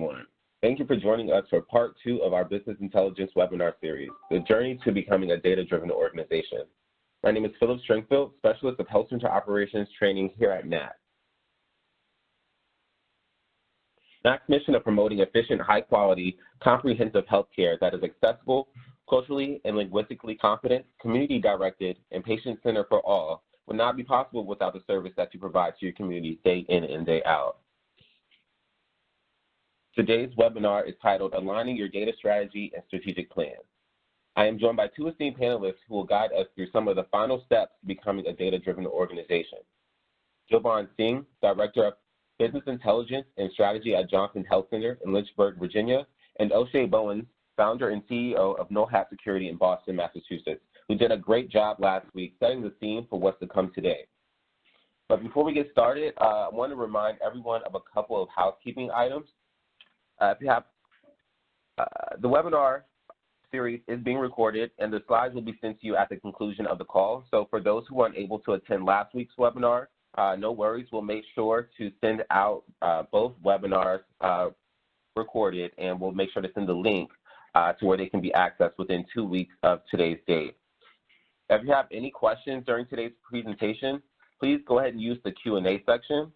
everyone. Thank you for joining us for part 2 of our Business Intelligence webinar series, The Journey to Becoming a Data-Driven Organization. My name is Philip Stringfield, Specialist of Health Center Operations Training here at NAC. NAC's mission of promoting efficient, high-quality, comprehensive healthcare that is accessible, culturally and linguistically competent, community-directed, and patient-centered for all would not be possible without the service that you provide to your community day in and day out. Today's webinar is titled Aligning Your Data Strategy and Strategic Plan. I am joined by 2 esteemed panelists who will guide us through some of the final steps to becoming a data-driven organization. Jovan Singh, Director of Business Intelligence and Strategy at Johnson Health Center in Lynchburg, Virginia, and O'Shea Bowen, Founder and CEO of No Hat Security in Boston, Massachusetts, who did a great job last week setting the scene for what's to come today. But before we get started, I want to remind everyone of a couple of housekeeping items. If you have, the webinar series is being recorded and the slides will be sent to you at the conclusion of the call. So for those who weren't able to attend last week's webinar, no worries, we'll make sure to send out both webinars recorded, and we'll make sure to send the link to where they can be accessed within 2 weeks of today's date. If you have any questions during today's presentation, please go ahead and use the Q&A section.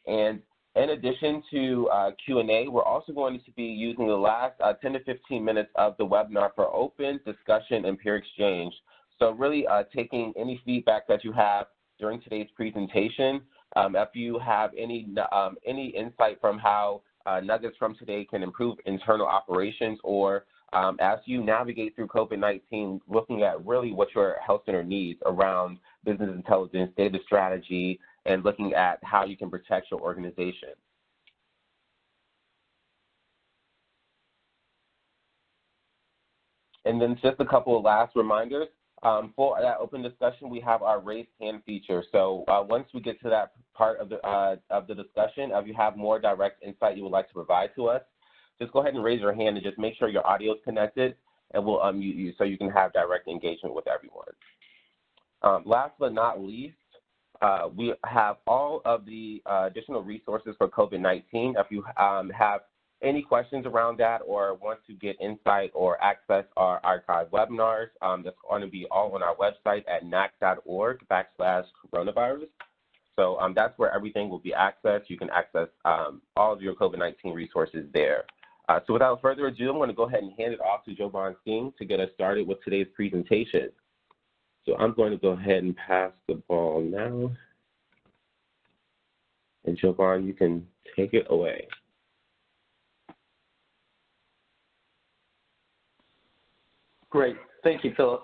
And in addition to Q&A, we're also going to be using the last 10 to 15 minutes of the webinar for open discussion and peer exchange. So really taking any feedback that you have during today's presentation. If you have any insight from how nuggets from today can improve internal operations, or as you navigate through COVID-19, looking at really what your health center needs around business intelligence, data strategy, and looking at how you can protect your organization. And then just a couple of last reminders. For that open discussion, we have our raise hand feature. So once we get to that part of the discussion, if you have more direct insight you would like to provide to us, just go ahead and raise your hand and just make sure your audio is connected, and we'll unmute you so you can have direct engagement with everyone. Last but not least, we have all of the additional resources for COVID-19. If you have any questions around that or want to get insight or access our archived webinars, that's going to be all on our website at nac.org/coronavirus. So that's where everything will be accessed. You can access all of your COVID-19 resources there. So without further ado, I'm going to go ahead and hand it off to Jovan Singh to get us started with today's presentation. So I'm going to go ahead and pass the ball now. And Jovan, you can take it away. Great. Thank you, Philip.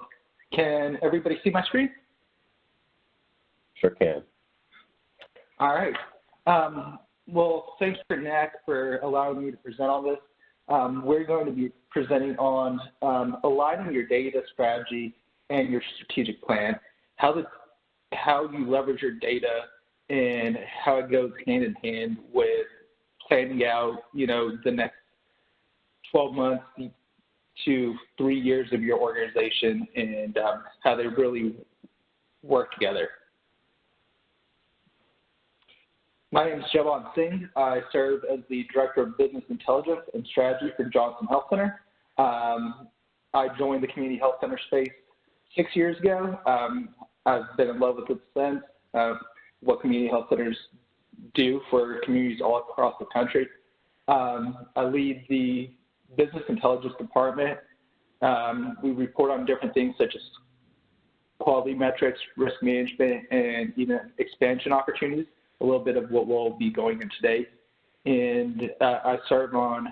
Can everybody see my screen? Sure can. All right. Well, thanks for NAC for allowing me to present on this. We're going to be presenting on aligning your data strategy and your strategic plan, how you leverage your data and how it goes hand in hand with planning out, the next 12 months to 3 years of your organization and how they really work together. My name is Jovan Singh. I serve as the Director of Business Intelligence and Strategy for Johnson Health Center. I joined the community health center space 6 years ago. I've been in love with it since, what community health centers do for communities all across the country. I lead the Business Intelligence Department. We report on different things such as quality metrics, risk management, and even expansion opportunities, a little bit of what we'll be going in today. And I serve on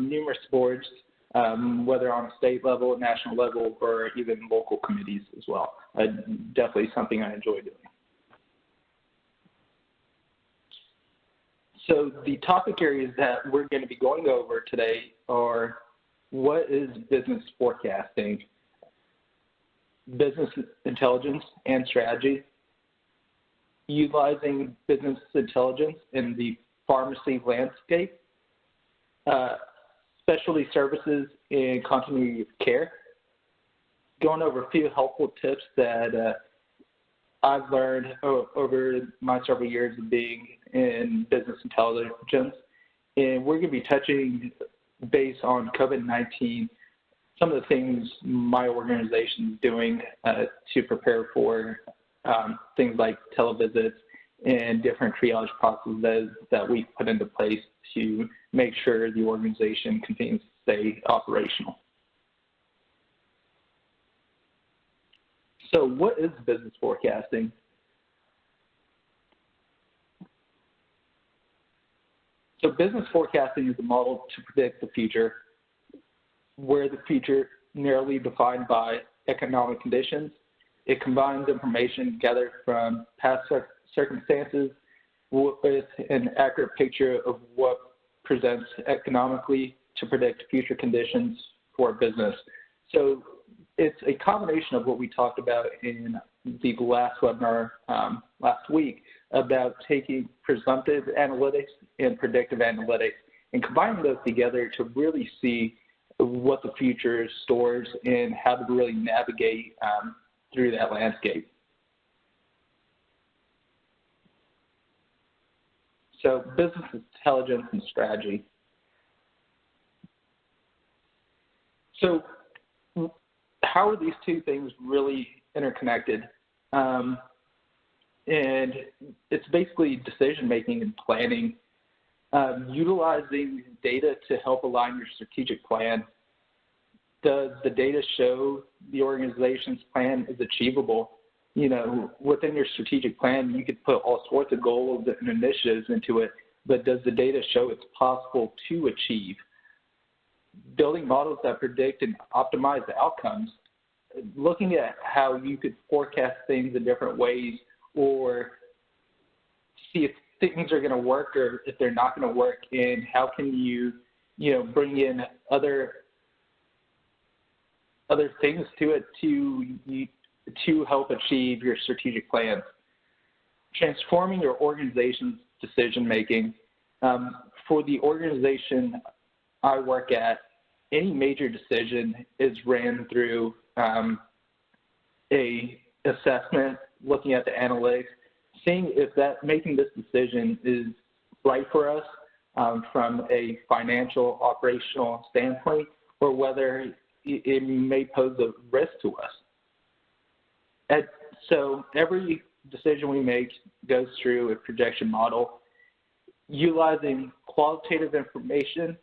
numerous boards, whether on a state level, national level, or even local committees as well. Definitely something I enjoy doing. So the topic areas that we're going to be going over today are: what is business forecasting, business intelligence and strategy, utilizing business intelligence in the pharmacy landscape, specialty services and continuity of care, going over a few helpful tips that I've learned over my several years of being in business intelligence, And we're going to be touching base on COVID-19, some of the things my organization is doing to prepare for things like televisits and different triage processes that we've put into place to make sure the organization continues to stay operational. So what is business forecasting? So business forecasting is a model to predict the future, where the future narrowly defined by economic conditions. It combines information gathered from past circumstances with an accurate picture of what presents economically to predict future conditions for a business. So it's a combination of what we talked about in the last webinar last week about taking presumptive analytics and predictive analytics and combining those together to really see what the future stores and how to really navigate through that landscape. So business intelligence and strategy. So how are these two things really interconnected? And it's basically decision-making and planning, utilizing data to help align your strategic plan. Does the data show the organization's plan is achievable? You know, within your strategic plan, you could put all sorts of goals and initiatives into it, but does the data show it's possible to achieve? Building models that predict and optimize the outcomes, looking at how you could forecast things in different ways or see if things are going to work or if they're not going to work, and how can you, bring in other things to it to help achieve your strategic plans. Transforming your organization's decision-making. For the organization I work at, any major decision is ran through a assessment, looking at the analytics, seeing if making this decision is right for us from a financial, operational standpoint, or whether it may pose a risk to us. So every decision we make goes through a projection model, utilizing qualitative information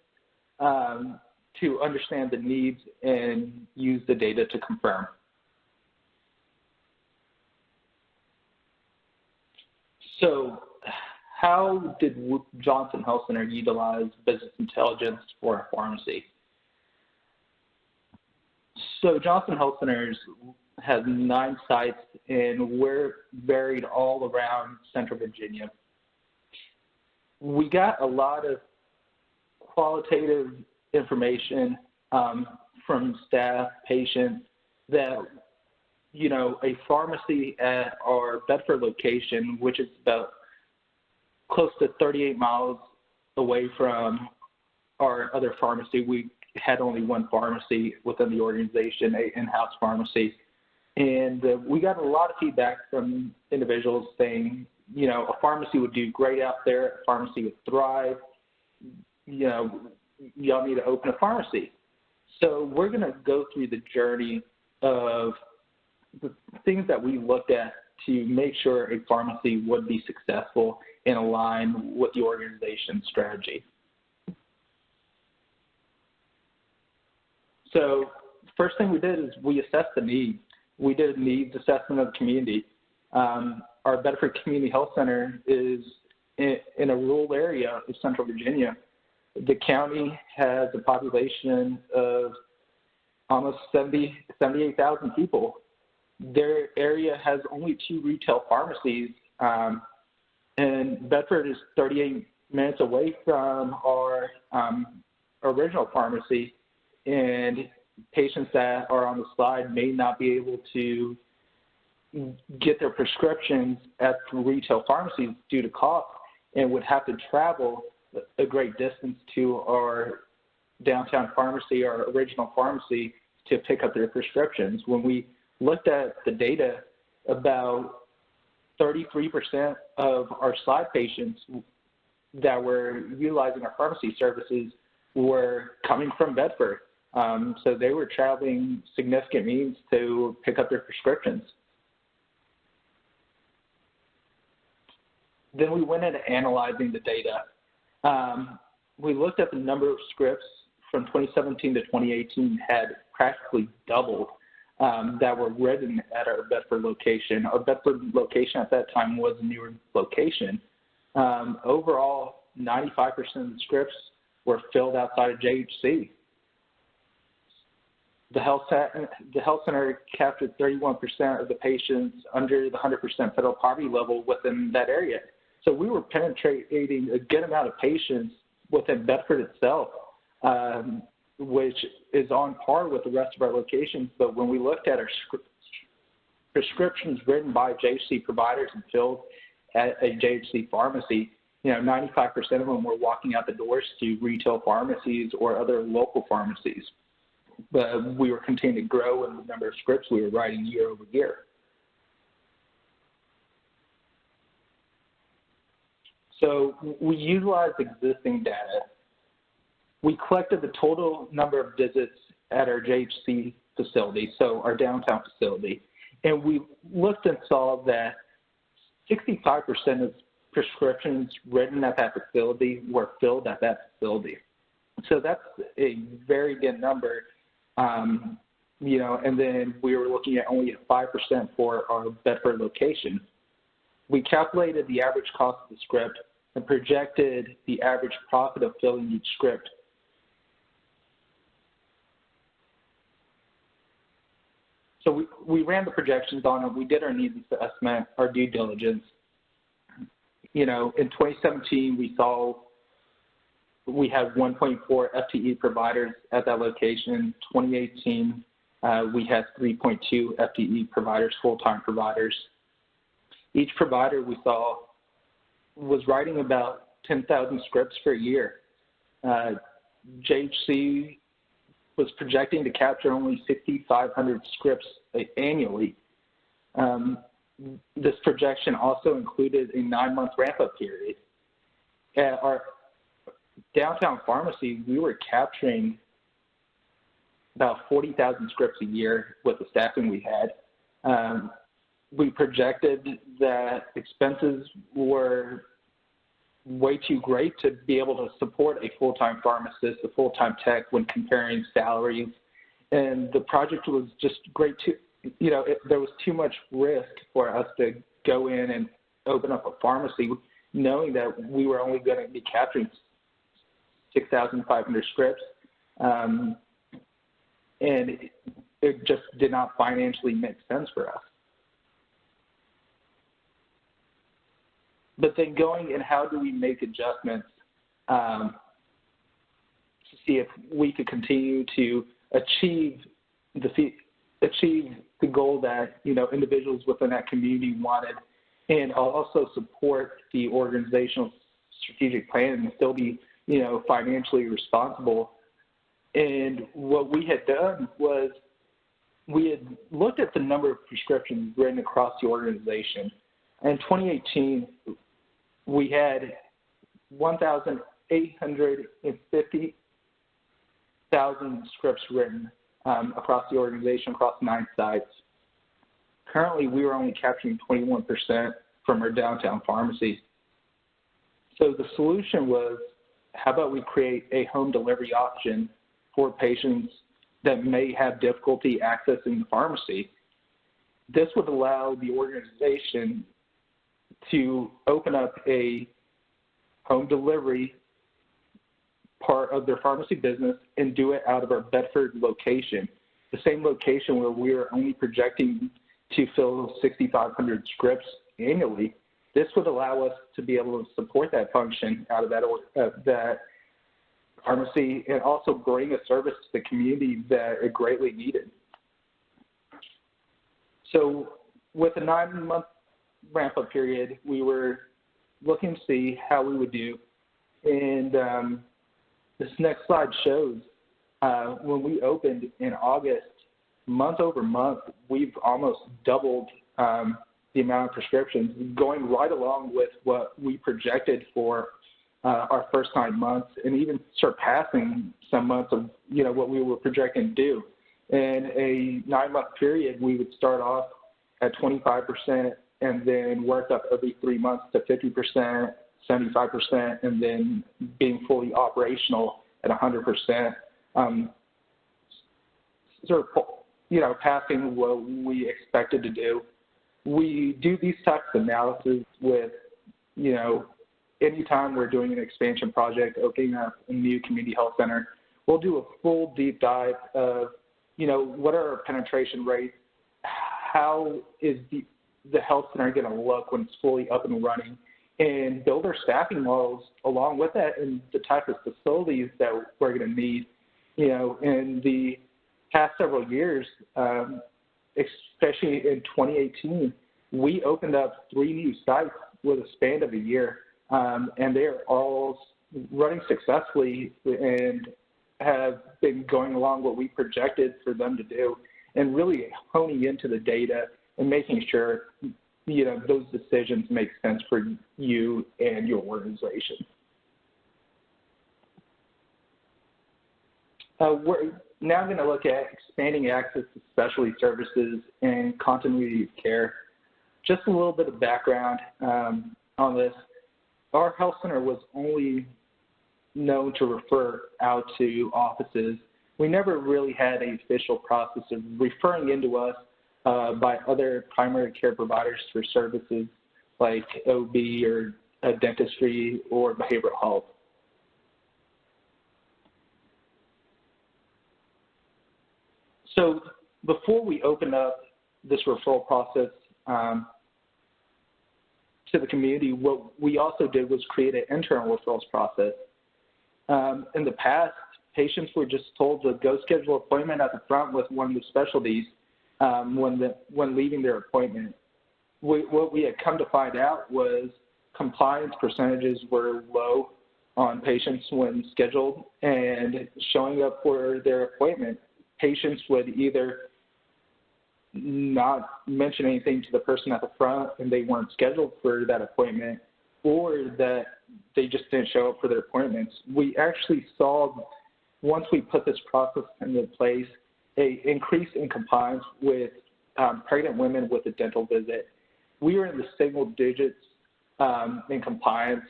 to understand the needs and use the data to confirm. So how did Johnson Health Center utilize business intelligence for a pharmacy? So Johnson Health Centers has 9 sites, and we're buried all around Central Virginia. We got a lot of qualitative information from staff, patients, that, a pharmacy at our Bedford location, which is about close to 38 miles away from our other pharmacy. We had only one pharmacy within the organization, an in-house pharmacy. And we got a lot of feedback from individuals saying, a pharmacy would do great out there, a pharmacy would thrive, y'all need to open a pharmacy. So we're going to go through the journey of the things that we looked at to make sure a pharmacy would be successful and align with the organization's strategy. So first thing we did is we assessed the need. We did a needs assessment of the community. Our Bedford Community Health Center is in a rural area of Central Virginia. The county has a population of almost 78,000 people. Their area has only 2 retail pharmacies, and Bedford is 38 minutes away from our original pharmacy, and patients that are on the slide may not be able to get their prescriptions at the retail pharmacies due to cost and would have to travel a great distance to our downtown pharmacy, our original pharmacy, to pick up their prescriptions. When we looked at the data, about 33% of our slide patients that were utilizing our pharmacy services were coming from Bedford. So they were traveling significant means to pick up their prescriptions. Then we went into analyzing the data. We looked at the number of scripts from 2017 to 2018 had practically doubled that were written at our Bedford location. Our Bedford location at that time was a newer location. Overall, 95% of the scripts were filled outside of JHC. The health center captured 31% of the patients under the 100% federal poverty level within that area. So we were penetrating a good amount of patients within Bedford itself, which is on par with the rest of our locations. But when we looked at our prescriptions written by JHC providers and filled at a JHC pharmacy, 95% of them were walking out the doors to retail pharmacies or other local pharmacies. But we were continuing to grow in the number of scripts we were writing year over year. So we utilized existing data. We collected the total number of visits at our JHC facility, so our downtown facility, and we looked and saw that 65% of prescriptions written at that facility were filled at that facility. So that's a very good number. And then we were looking at only 5% for our Bedford location. We calculated the average cost of the script and projected the average profit of filling each script. So we ran the projections on it. We did our needs assessment, our due diligence. In 2017, we had 1.4 FTE providers at that location. 2018, we had 3.2 FTE providers, full-time providers. Each provider we saw was writing about 10,000 scripts per year. JHC was projecting to capture only 6,500 scripts annually. This projection also included a 9-month ramp-up period. At our downtown pharmacy, we were capturing about 40,000 scripts a year with the staffing we had. We projected that expenses were way too great to be able to support a full-time pharmacist, a full-time tech when comparing salaries. And the project was just great too. There was too much risk for us to go in and open up a pharmacy knowing that we were only going to be capturing 6,500 scripts. And it just did not financially make sense for us. But then going and how do we make adjustments to see if we could continue to achieve the goal that individuals within that community wanted, and also support the organizational strategic plan and still be financially responsible. And what we had done was we had looked at the number of prescriptions written across the organization. In 2018, we had 1,850,000 scripts written across the organization, across 9 sites. Currently, we were only capturing 21% from our downtown pharmacy. So the solution was, how about we create a home delivery option for patients that may have difficulty accessing the pharmacy? This would allow the organization to open up a home delivery part of their pharmacy business and do it out of our Bedford location, the same location where we are only projecting to fill 6,500 scripts annually. This would allow us to be able to support that function out of that pharmacy and also bring a service to the community that it greatly needed. So with a 9-month ramp-up period, we were looking to see how we would do. And this next slide shows when we opened in August, month over month, we've almost doubled the amount of prescriptions, going right along with what we projected for our first 9 months, and even surpassing some months of what we were projecting to do. In a 9-month period, we would start off at 25% and then work up every 3 months to 50%, 75%, and then being fully operational at 100%. Sort of, passing what we expected to do. We do these types of analysis with, anytime we're doing an expansion project, opening up a new community health center, we'll do a full deep dive of, what are our penetration rates? How is the health center going to look when it's fully up and running? And build our staffing models along with that and the type of facilities that we're going to need. In the past several years, especially in 2018, we opened up 3 new sites with a span of a year, and they're all running successfully and have been going along what we projected for them to do, and really honing into the data and making sure those decisions make sense for you and your organization. We're now going to look at expanding access to specialty services and continuity of care. Just a little bit of background on this. Our health center was only known to refer out to offices. We never really had an official process of referring into us by other primary care providers for services like OB or dentistry or behavioral health. So before we opened up this referral process to the community, what we also did was create an internal referrals process. In the past, patients were just told to go schedule an appointment at the front with one of the specialties when leaving their appointment. What we had come to find out was compliance percentages were low on patients when scheduled, and showing up for their appointment, patients would either not mention anything to the person at the front and they weren't scheduled for that appointment, or that they just didn't show up for their appointments. We actually saw, once we put this process into place, an increase in compliance with pregnant women with a dental visit. We were in the single digits in compliance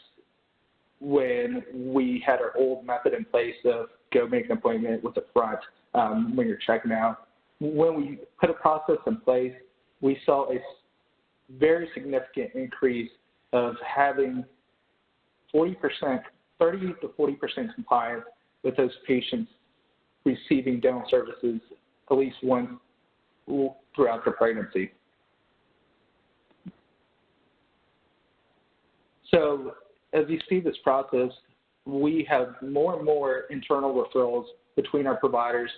when we had our old method in place of go make an appointment with the front when you're checking out. When we put a process in place, we saw a very significant increase of having 30 to 40% compliance with those patients receiving dental services at least once throughout their pregnancy. So as you see this process, we have more and more internal referrals between our providers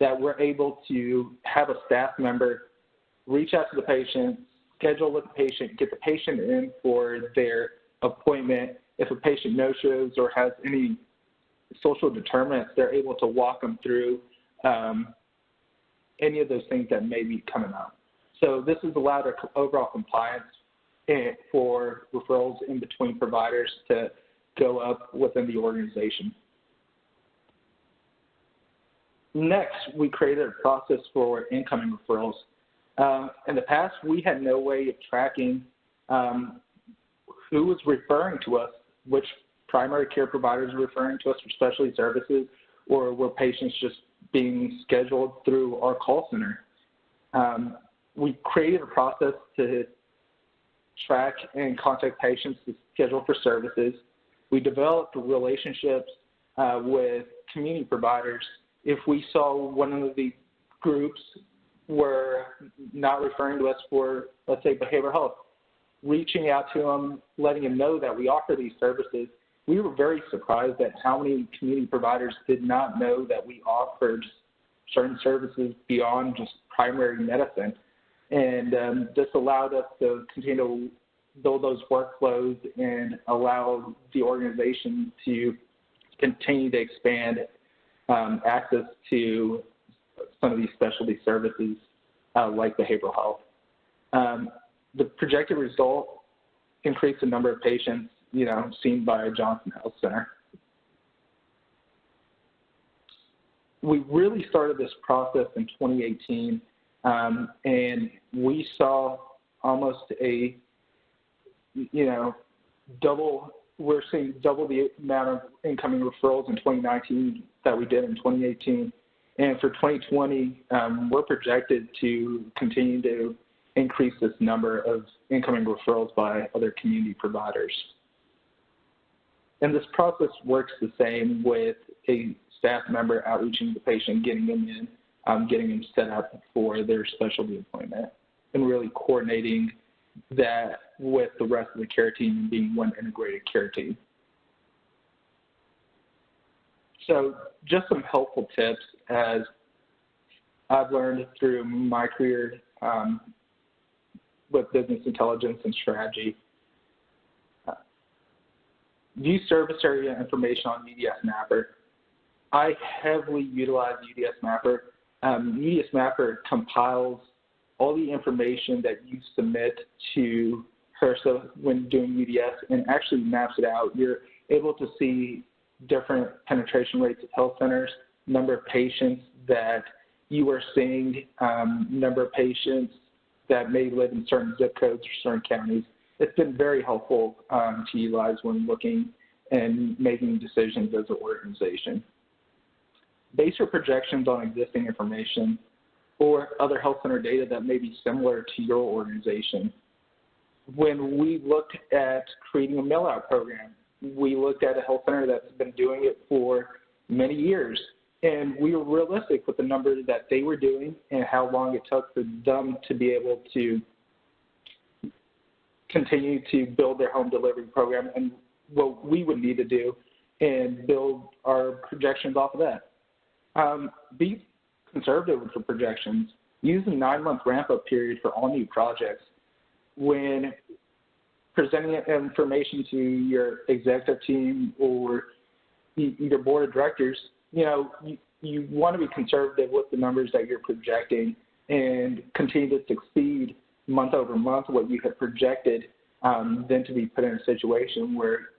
that we're able to have a staff member reach out to the patient, schedule with the patient, get the patient in for their appointment. If a patient no-shows or has any social determinants, they're able to walk them through any of those things that may be coming up. So this has allowed our overall compliance for referrals in between providers to go up within the organization. Next, we created a process for incoming referrals. In the past, we had no way of tracking who was referring to us, which primary care providers were referring to us for specialty services, or were patients just being scheduled through our call center. We created a process to track and contact patients to schedule for services. We developed relationships with community providers. If we saw one of the groups were not referring to us for, let's say, behavioral health, reaching out to them, letting them know that we offer these services. We were very surprised at how many community providers did not know that we offered certain services beyond just primary medicine. And this allowed us to continue to build those workflows and allow the organization to continue to expand access to some of these specialty services like behavioral health. The projected result increased the number of patients seen by Johnson Health Center. We really started this process in 2018, and we saw almost a, we're seeing double the amount of incoming referrals in 2019 that we did in 2018. And for 2020, we're projected to continue to increase this number of incoming referrals by other community providers. And this process works the same with a staff member outreaching the patient, getting them in, getting them set up for their specialty appointment, and really coordinating that with the rest of the care team and being one integrated care team. So just some helpful tips as I've learned through my career with business intelligence and strategy. View service area information on UDS Mapper. I heavily utilize UDS Mapper. UDS Mapper compiles all the information that you submit to HRSA when doing UDS and actually maps it out. You're able to see different penetration rates at health centers, number of patients that you are seeing, number of patients that may live in certain zip codes or certain counties. It's been very helpful to utilize when looking and making decisions as an organization. Base your projections on existing information or other health center data that may be similar to your organization. When we looked at creating a mail-out program, we looked at a health center that's been doing it for many years, and we were realistic with the numbers that they were doing and how long it took for them to be able to continue to build their home delivery program and what we would need to do and build our projections off of that. Be conservative with the projections. Use a 9-month ramp-up period for all new projects. When presenting information to your executive team or your board of directors, you want to be conservative with the numbers that you're projecting and continue to succeed month over month what you have projected, than to be put in a situation where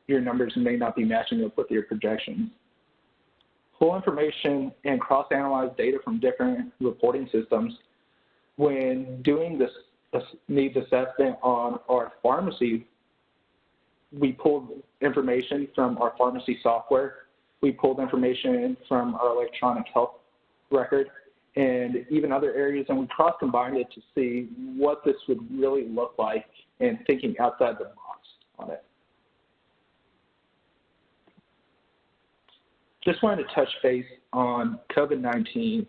your numbers may not be matching up with your projections. Pull information and cross-analyze data from different reporting systems. When doing this needs assessment on our pharmacy, we pulled information from our pharmacy software. We pulled information from our electronic health record and even other areas, and we cross-combined it to see what this would really look like and thinking outside the box on it. Just wanted to touch base on COVID-19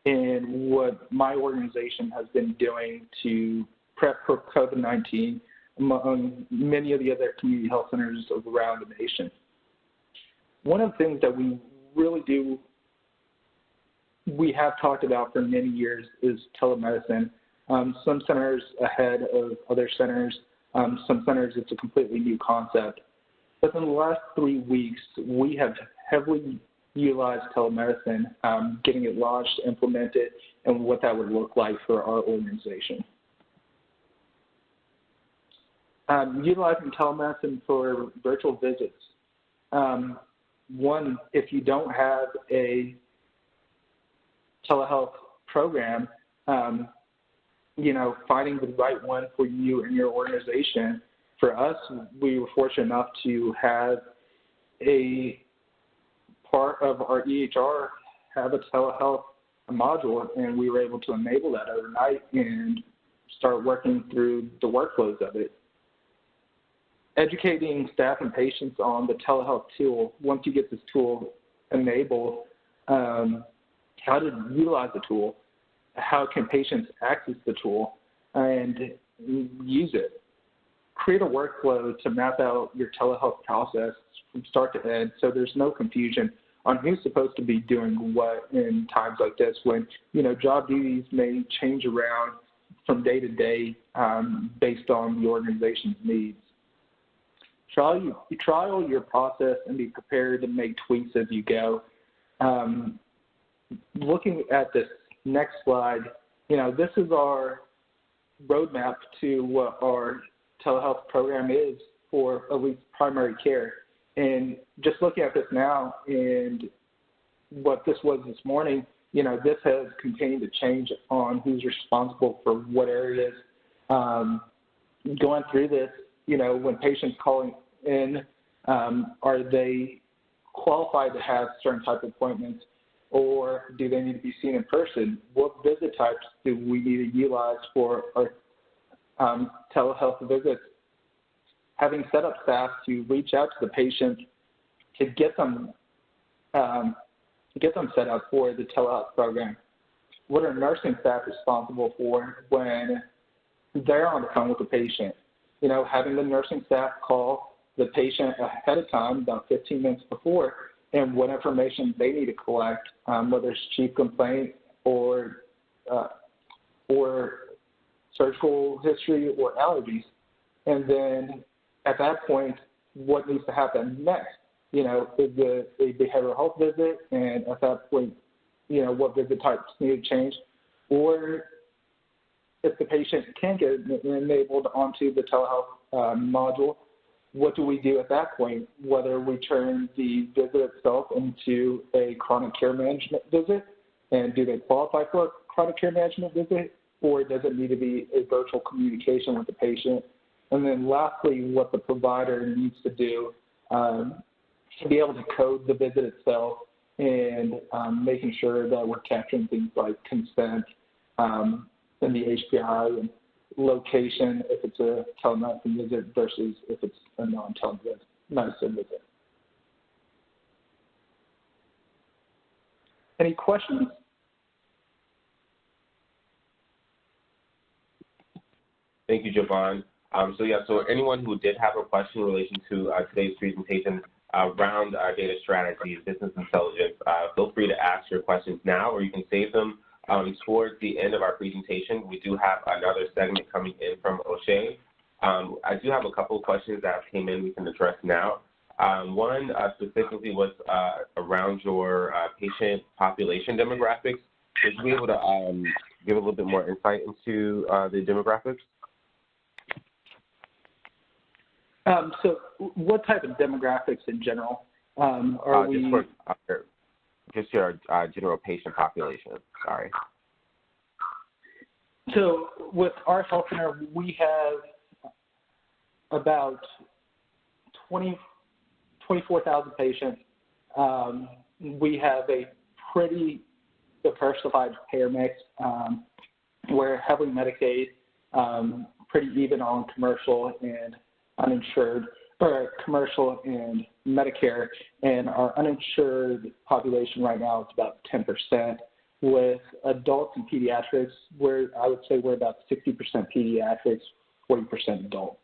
and what my organization has been doing to prep for COVID-19 among many of the other community health centers around the nation. One of the things that we really do, we have talked about for many years is telemedicine. Some centers ahead of other centers. Some centers it's a completely new concept. But in the last 3 weeks, we have heavily utilized telemedicine, getting it launched, implemented, and what that would look like for our organization. Utilizing telemedicine for virtual visits. One, if you don't have a telehealth program, finding the right one for you and your organization. For us, we were fortunate enough to have a part of our EHR have a telehealth module, and we were able to enable that overnight and start working through the workflows of it. Educating staff and patients on the telehealth tool. Once you get this tool enabled, how to utilize the tool, how can patients access the tool and use it. Create a workflow to map out your telehealth process from start to end so there's no confusion on who's supposed to be doing what in times like this when, job duties may change around from day to day based on the organization's needs. Trial your process and be prepared to make tweaks as you go. Looking at this next slide, this is our roadmap to what our telehealth program is for at least primary care. And just looking at this now and what this was this morning, you know, this has continued to change on who's responsible for what areas. Going through this, you know, when patients calling in, are they qualified to have certain type of appointments, or do they need to be seen in person? What visit types do we need to utilize for our telehealth visits? Having set up staff to reach out to the patient to get them set up for the telehealth program. What are nursing staff responsible for when they're on the phone with the patient? You know, having the nursing staff call the patient ahead of time, about 15 minutes before, and what information they need to collect, whether it's chief complaint or surgical history or allergies. And then at that point, what needs to happen next? You know, is a behavioral health visit, and at that point, you know, what visit types need to change? Or if the patient can get enabled onto the telehealth module, what do we do at that point? Whether we turn the visit itself into a chronic care management visit, and do they qualify for a chronic care management visit, or does it need to be a virtual communication with the patient? And then lastly, what the provider needs to do to be able to code the visit itself, and making sure that we're capturing things like consent and the HPI and location if it's a telemedicine visit versus if it's a non-telemedicine visit. Any questions? Thank you, Javon. So anyone who did have a question in relation to today's presentation around data strategy, business intelligence, feel free to ask your questions now, or you can save them towards the end of our presentation. We do have another segment coming in from O'Shea. I do have a couple of questions that came in we can address now. One specifically was around your patient population demographics. Would you be able to give a little bit more insight into the demographics? So what type of demographics in general are we? Just your general patient population, sorry. So with our health center, we have about 24,000 patients. We have a pretty diversified payer mix. We're heavily Medicaid, pretty even on commercial and uninsured, or commercial and Medicare, and our uninsured population right now is about 10%. With adults and pediatrics, I would say we're about 60% pediatrics, 40% adult.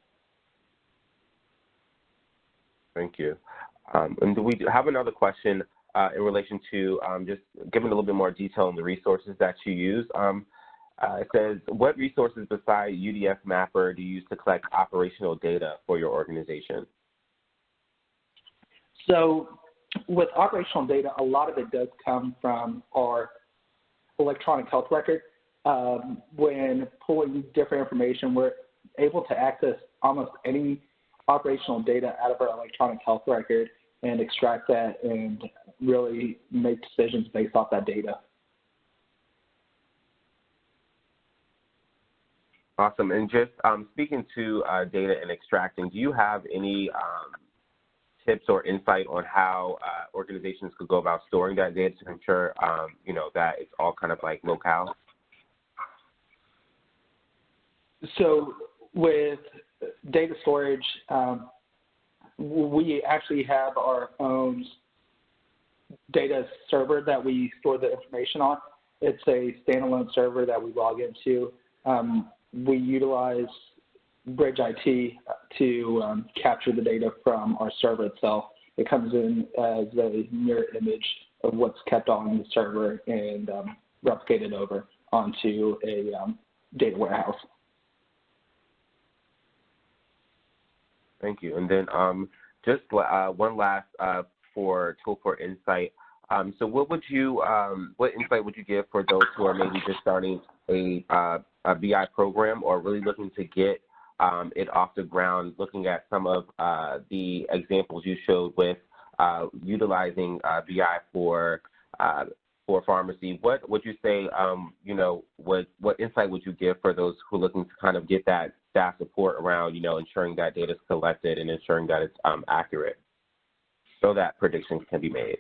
Thank you. And we have another question in relation to just giving a little bit more detail on the resources that you use. It says, what resources besides UDF Mapper do you use to collect operational data for your organization? So with operational data, a lot of it does come from our electronic health record. When pulling different information, we're able to access almost any operational data out of our electronic health record and extract that and really make decisions based off that data. Awesome. And just speaking to data and extracting, do you have any tips or insight on how organizations could go about storing that data to ensure, you know, that it's all kind of like locale? So with data storage, we actually have our own data server that we store the information on. It's a standalone server that we log into. We utilize Bridge IT to capture the data from our server itself. It comes in as a mirror image of what's kept on the server and replicated over onto a data warehouse. Thank you. And then just one last for Tool for Insight. So what insight would you give for those who are maybe just starting a BI program or really looking to get it off the ground, looking at some of the examples you showed with utilizing BI for pharmacy, what would you say, what insight would you give for those who are looking to kind of get that staff support around, ensuring that data is collected and ensuring that it's accurate so that predictions can be made?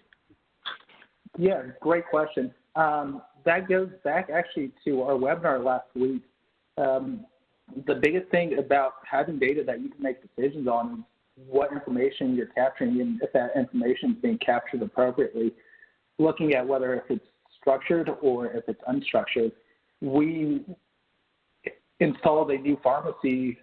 Yeah, great question. That goes back actually to our webinar last week. The biggest thing about having data that you can make decisions on is what information you're capturing and if that information is being captured appropriately. Looking at whether if it's structured or if it's unstructured. We installed a new pharmacy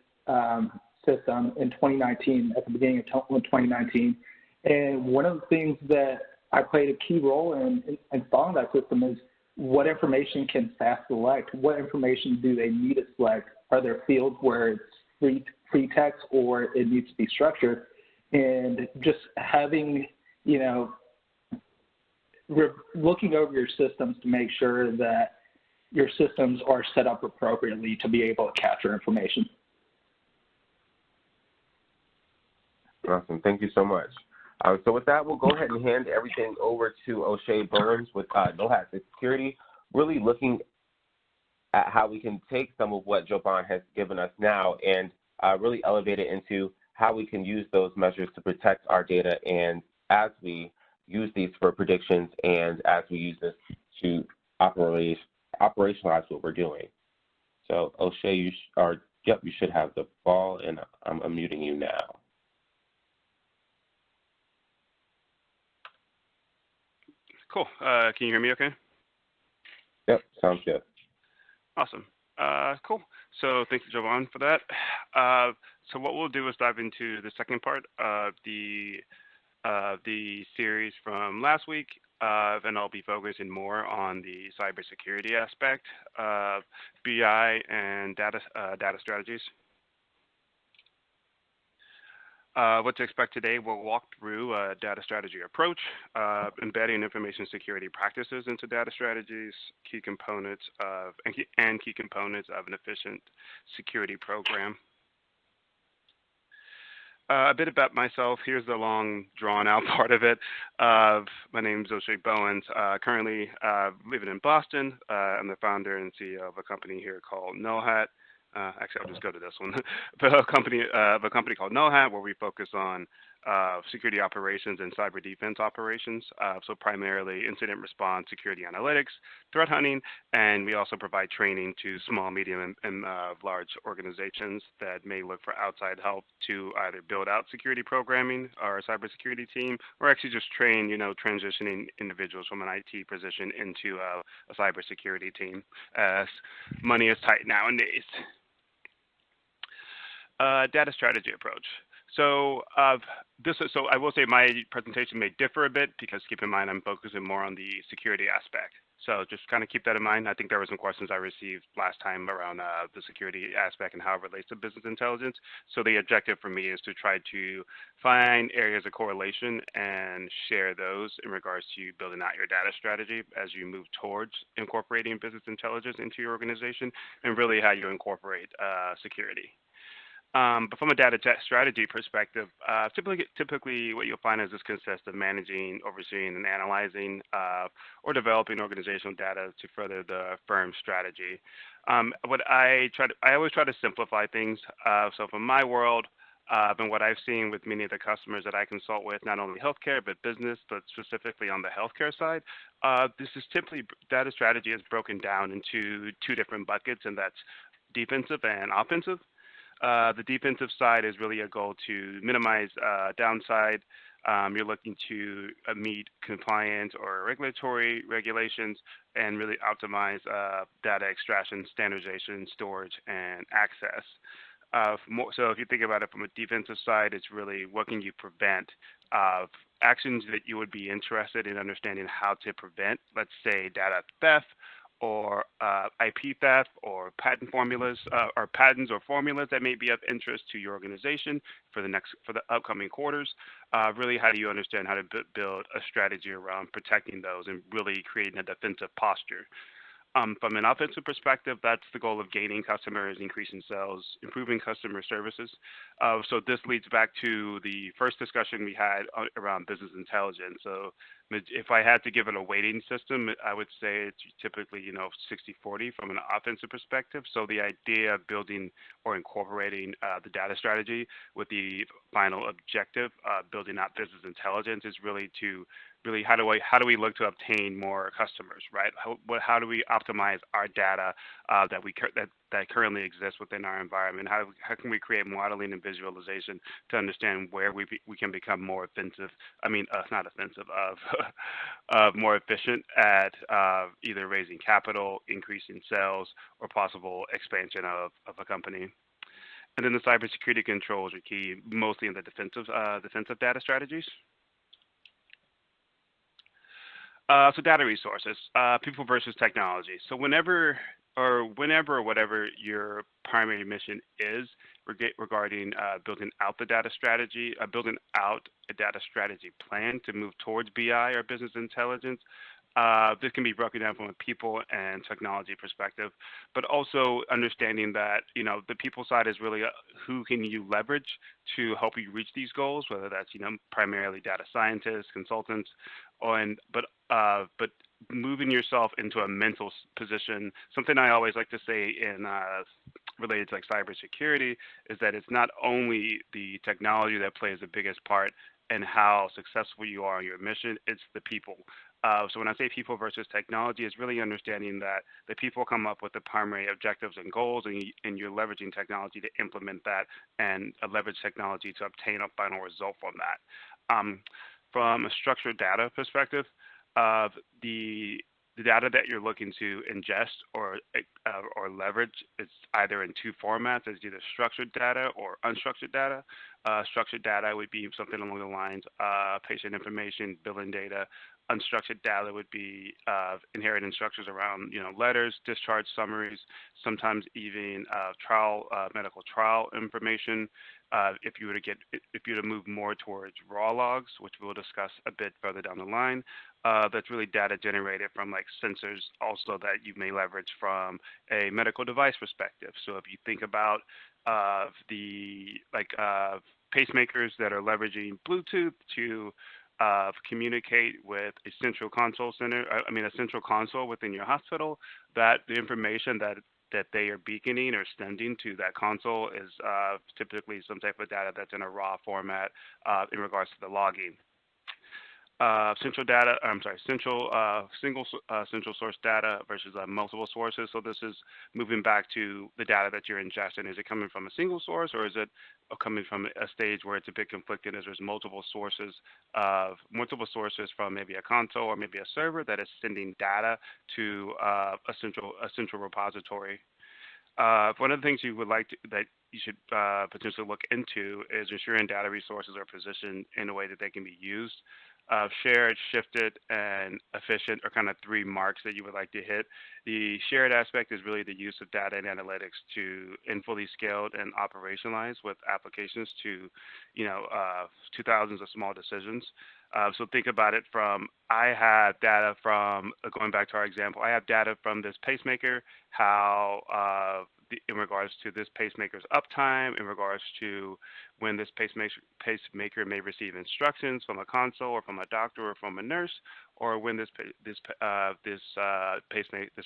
system in 2019, at the beginning of 2019. And one of the things that I played a key role in installing that system is what information can staff select? What information do they need to select? Are there fields where it's free text or it needs to be structured? And just having, looking over your systems to make sure that your systems are set up appropriately to be able to capture information. Awesome. Thank you so much. So with that, we'll go ahead and hand everything over to O'Shea Bowens with NOHAT Security, really looking at how we can take some of what Jovan has given us now and really elevate it into how we can use those measures to protect our data, and as we use these for predictions and as we use this to operationalize what we're doing. So O'Shea, you should have the ball, and I'm unmuting you now. Cool. Can you hear me okay? Yep, sounds good. Awesome. Cool. So thanks, Jovan, for that. So what we'll do is dive into the second part of the series from last week, and I'll be focusing more on the cybersecurity aspect of BI and data strategies. What to expect today, we'll walk through a data strategy approach, embedding information security practices into data strategies, key components of an efficient security program. A bit about myself. Here's the long, drawn-out part of it. My name is O'Shea Bowens. Currently living in Boston. I'm the founder and CEO of a company here called NOHAT. Actually, I'll just go to this one. A company called NOHAT, where we focus on security operations and cyber defense operations. So primarily incident response, security analytics, threat hunting, and we also provide training to small, medium, and large organizations that may look for outside help to either build out security programming or a cybersecurity team, or actually just train, transitioning individuals from an IT position into a cybersecurity team, as money is tight nowadays. Data strategy approach. So so I will say my presentation may differ a bit because keep in mind I'm focusing more on the security aspect. So just kind of keep that in mind. I think there were some questions I received last time around the security aspect and how it relates to business intelligence. So the objective for me is to try to find areas of correlation and share those in regards to building out your data strategy as you move towards incorporating business intelligence into your organization, and really how you incorporate security. But from a data strategy perspective, typically what you'll find is this consists of managing, overseeing, and analyzing or developing organizational data to further the firm's strategy. I always try to simplify things. So from my world, and what I've seen with many of the customers that I consult with, not only healthcare, but business, but specifically on the healthcare side, this is typically data strategy is broken down into two different buckets, and that's defensive and offensive. The defensive side is really a goal to minimize downside. You're looking to meet compliance or regulatory regulations and really optimize data extraction, standardization, storage, and access. So if you think about it from a defensive side, it's really what can you prevent actions that you would be interested in understanding how to prevent, let's say, data theft, or IP theft, or patent formulas, or patents or formulas that may be of interest to your organization for the upcoming quarters. Really, how do you understand how to build a strategy around protecting those and really creating a defensive posture? From an offensive perspective, that's the goal of gaining customers, increasing sales, improving customer services. So this leads back to the first discussion we had around business intelligence. So if I had to give it a weighting system, I would say it's typically, 60-40 from an offensive perspective. So the idea of building or incorporating the data strategy with the final objective, building out business intelligence, is really to really how do we look to obtain more customers, right? How do we optimize our data that currently exists within our environment? How can we create modeling and visualization to understand where we can become more offensive? I mean, not offensive, of more efficient at either raising capital, increasing sales, or possible expansion of a company. And then the cybersecurity controls are key, mostly in the defensive data strategies. So data resources, people versus technology. So whenever or whatever your primary mission is regarding building out the data strategy, building out a data strategy plan to move towards BI or business intelligence, this can be broken down from a people and technology perspective, but also understanding that, the people side is really who can you leverage to help you reach these goals, whether that's, primarily data scientists, consultants, but moving yourself into a mental position. Something I always like to say in related to like cybersecurity is that it's not only the technology that plays the biggest part in how successful you are in your mission, it's the people. So when I say people versus technology, it's really understanding that the people come up with the primary objectives and goals, and you're leveraging technology to implement that and leverage technology to obtain a final result from that. From a structured data perspective, the data that you're looking to ingest or leverage is either in two formats: as either structured data or unstructured data. Structured data would be something along the lines of patient information, billing data. Unstructured data would be inherited structures around, letters, discharge summaries, sometimes even medical trial information. If you were to move more towards raw logs, which we'll discuss a bit further down the line, that's really data generated from like sensors also that you may leverage from a medical device perspective. So if you think about pacemakers that are leveraging Bluetooth to communicate with a central console within your hospital, that the information that they are beaconing or sending to that console is typically some type of data that's in a raw format in regards to the logging. Central source data versus multiple sources. So this is moving back to the data that you're ingesting. Is it coming from a single source, or is it coming from a stage where it's a bit conflicted as there's multiple sources from maybe a console or maybe a server that is sending data to a central repository. One of the things that you should potentially look into is ensuring data resources are positioned in a way that they can be used. Shared, shifted, and efficient are kind of three marks that you would like to hit. The shared aspect is really the use of data and analytics and fully scaled and operationalized with applications to thousands of small decisions. So think about it I have data from, going back to our example, I have data from this pacemaker, in regards to this pacemaker's uptime, in regards to when this pacemaker may receive instructions from a console or from a doctor or from a nurse, or when this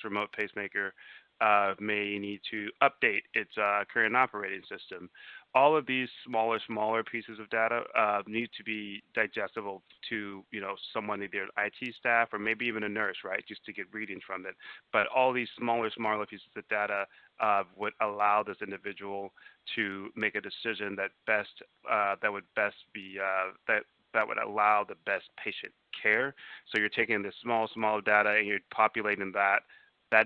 remote pacemaker may need to update its current operating system. All of these smaller pieces of data need to be digestible to, someone, either IT staff or maybe even a nurse, right, just to get readings from it. But all these smaller pieces of data would allow this individual to make a decision that would allow the best patient care. So you're taking this small data and you're populating that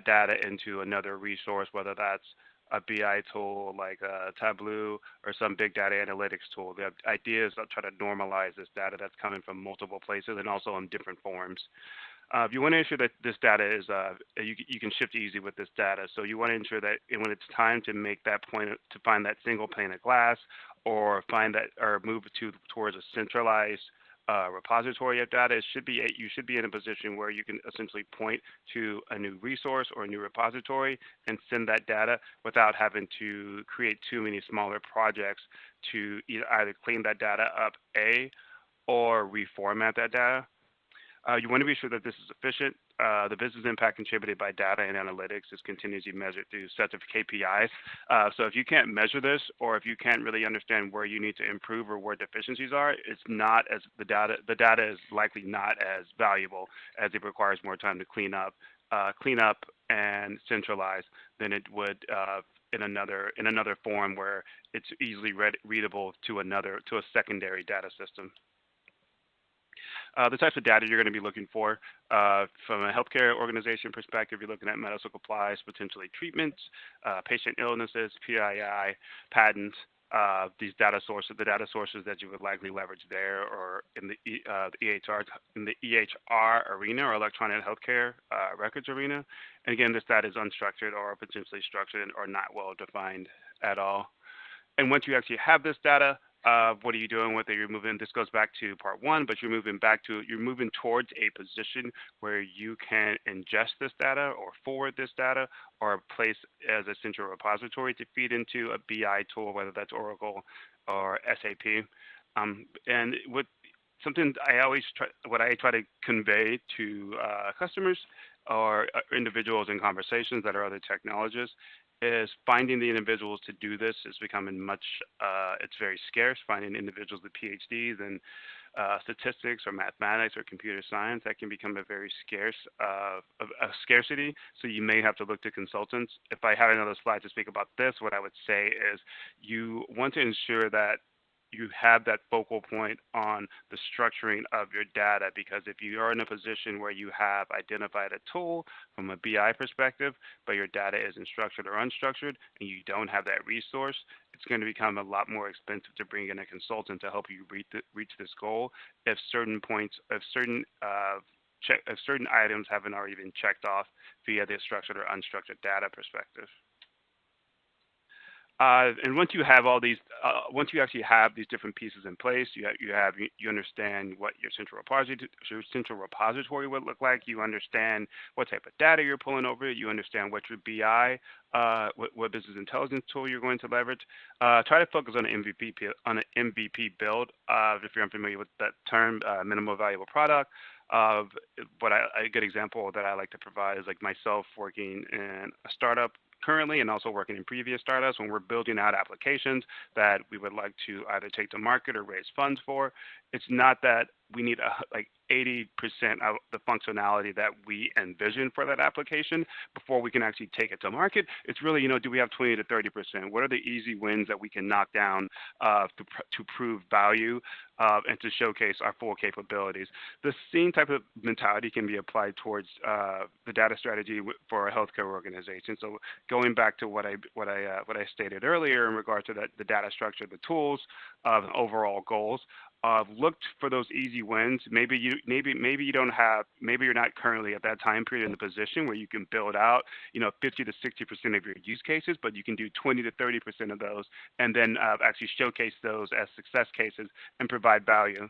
data into another resource, whether that's a BI tool like Tableau or some big data analytics tool. The idea is to try to normalize this data that's coming from multiple places and also in different forms. You want to ensure that this data is, you can shift easy with this data. So you want to ensure that when it's time to make that point, to find that single pane of glass, or move towards a centralized repository of data, you should be in a position where you can essentially point to a new resource or a new repository and send that data without having to create too many smaller projects to either clean that data up, or reformat that data. You want to be sure that this is efficient. The business impact contributed by data and analytics is continuously measured through sets of KPIs. So if you can't measure this, or if you can't really understand where you need to improve or where deficiencies are, it's not as the data is likely not as valuable, as it requires more time to clean up and centralize than it would in another form where it's easily readable to a secondary data system. The types of data you're going to be looking for from a healthcare organization perspective, you're looking at medical supplies, potentially treatments, patient illnesses, PII, patents, these data sources, the data sources that you would likely leverage there or in the EHR arena or electronic healthcare records arena. And again, this data is unstructured or potentially structured or not well defined at all. And once you actually have this data, what are you doing with it? This goes back to part one, but you're moving towards a position where you can ingest this data or forward this data or place as a central repository to feed into a BI tool, whether that's Oracle or SAP. And something what I try to convey to customers or individuals in conversations that are other technologists is finding the individuals to do this is becoming it's very scarce. Finding individuals with PhDs in statistics or mathematics or computer science, that can become a very scarcity. So you may have to look to consultants. If I had another slide to speak about this, what I would say is you want to ensure that you have that focal point on the structuring of your data, because if you are in a position where you have identified a tool from a BI perspective, but your data isn't structured or unstructured, and you don't have that resource, it's going to become a lot more expensive to bring in a consultant to help you reach this goal if certain items haven't already been checked off via the structured or unstructured data perspective. And once you have all these, once you actually have these different pieces in place, you understand what your central repository would look like. You understand what type of data you're pulling over. You understand what your BI, what business intelligence tool you're going to leverage. Try to focus on an MVP build. If you're unfamiliar with that term, minimal valuable product. A good example that I like to provide is like myself working in a startup currently and also working in previous startups. When we're building out applications that we would like to either take to market or raise funds for, it's not that we need like 80% of the functionality that we envision for that application before we can actually take it to market. It's really, do we have 20 to 30%? What are the easy wins that we can knock down to prove value and to showcase our full capabilities? The same type of mentality can be applied towards the data strategy for a healthcare organization. So going back to what I stated earlier in regard to the data structure, the tools, overall goals. Looked for those easy wins. Maybe you're not currently at that time period in the position where you can build out, 50 to 60% of your use cases, but you can do 20 to 30% of those, and then actually showcase those as success cases and provide value.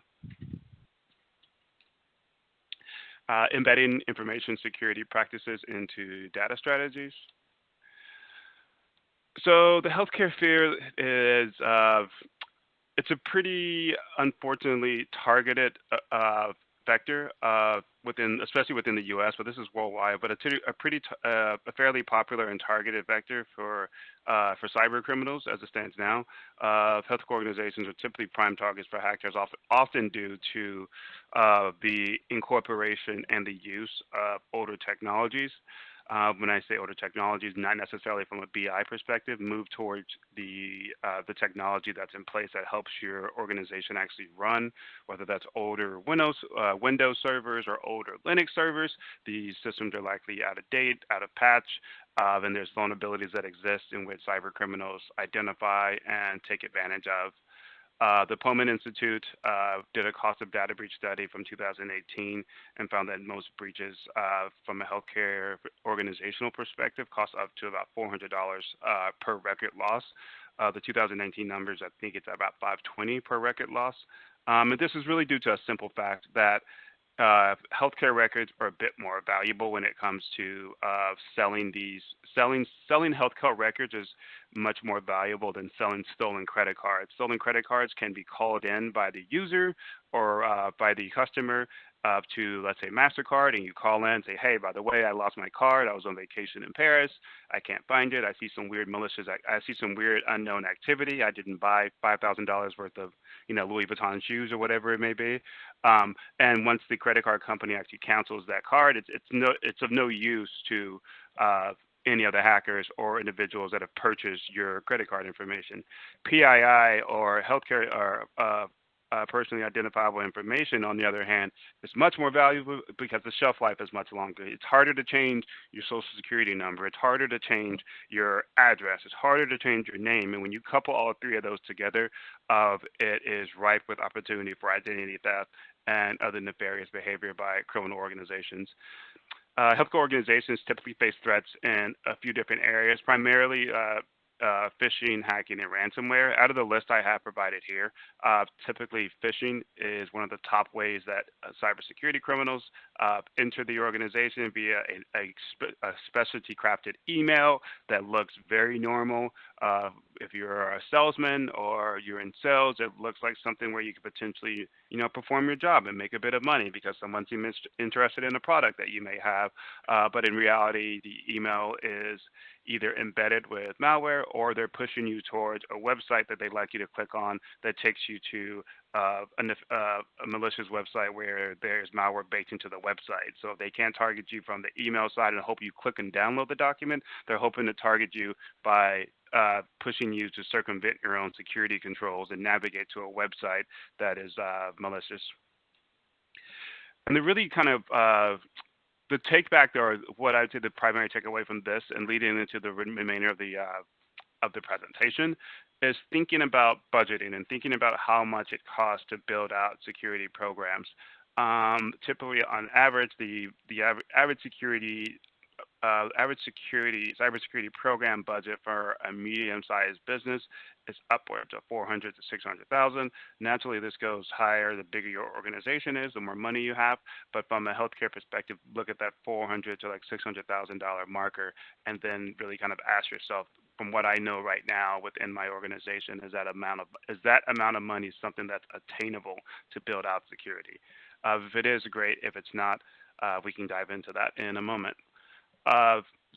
Embedding information security practices into data strategies. So the healthcare field is it's a pretty, unfortunately, targeted vector especially within the U.S., but this is worldwide. But it's a fairly popular and targeted vector for cyber criminals as it stands now. Health organizations are typically prime targets for hackers, often due to the incorporation and the use of older technologies. When I say older technologies, not necessarily from a BI perspective, move towards the technology that's in place that helps your organization actually run, whether that's older Windows servers or older Linux servers. These systems are likely out of date, out of patch, and there's vulnerabilities that exist in which cyber criminals identify and take advantage of. The Pullman Institute did a cost of data breach study from 2018 and found that most breaches from a healthcare organizational perspective cost up to about $400 per record loss. The 2019 numbers, I think it's about $520 per record loss. And this is really due to a simple fact that healthcare records are a bit more valuable when it comes to selling healthcare records is much more valuable than selling stolen credit cards. Stolen credit cards can be called in by the user or by the customer to, let's say, MasterCard, and you call in and say, hey, by the way, I lost my card. I was on vacation in Paris. I can't find it. I see some weird malicious, I see some weird unknown activity. I didn't buy $5,000 worth of, Louis Vuitton shoes or whatever it may be. And once the credit card company actually cancels that card, it's of no use to any of the hackers or individuals that have purchased your credit card information. PII or healthcare or personally identifiable information, on the other hand, is much more valuable because the shelf life is much longer. It's harder to change your social security number. It's harder to change your address. It's harder to change your name. And when you couple all three of those together, it is ripe with opportunity for identity theft and other nefarious behavior by criminal organizations. Healthcare organizations typically face threats in a few different areas, primarily phishing, hacking, and ransomware. Out of the list I have provided here, typically phishing is one of the top ways that cybersecurity criminals enter the organization via a specialty crafted email that looks very normal. If you're a salesman or you're in sales, it looks like something where you could potentially, perform your job and make a bit of money because someone seems interested in a product that you may have. But in reality, the email is either embedded with malware or they're pushing you towards a website that they'd like you to click on that takes you to a malicious website where there's malware baked into the website. So if they can't target you from the email side and hope you click and download the document, they're hoping to target you by pushing you to circumvent your own security controls and navigate to a website that is malicious. And the really kind of the take back there, what I would say the primary takeaway from this and leading into the remainder of the presentation is thinking about budgeting and thinking about how much it costs to build out security programs. Typically, on average, the average cybersecurity program budget for a medium-sized business is upwards of 400 to 600,000. Naturally, this goes higher the bigger your organization is, the more money you have. But from a healthcare perspective, look at that 400 to like $600,000 marker, and then really kind of ask yourself, from what I know right now within my organization, is that amount of money something that's attainable to build out security? If it is, great. If it's not, we can dive into that in a moment.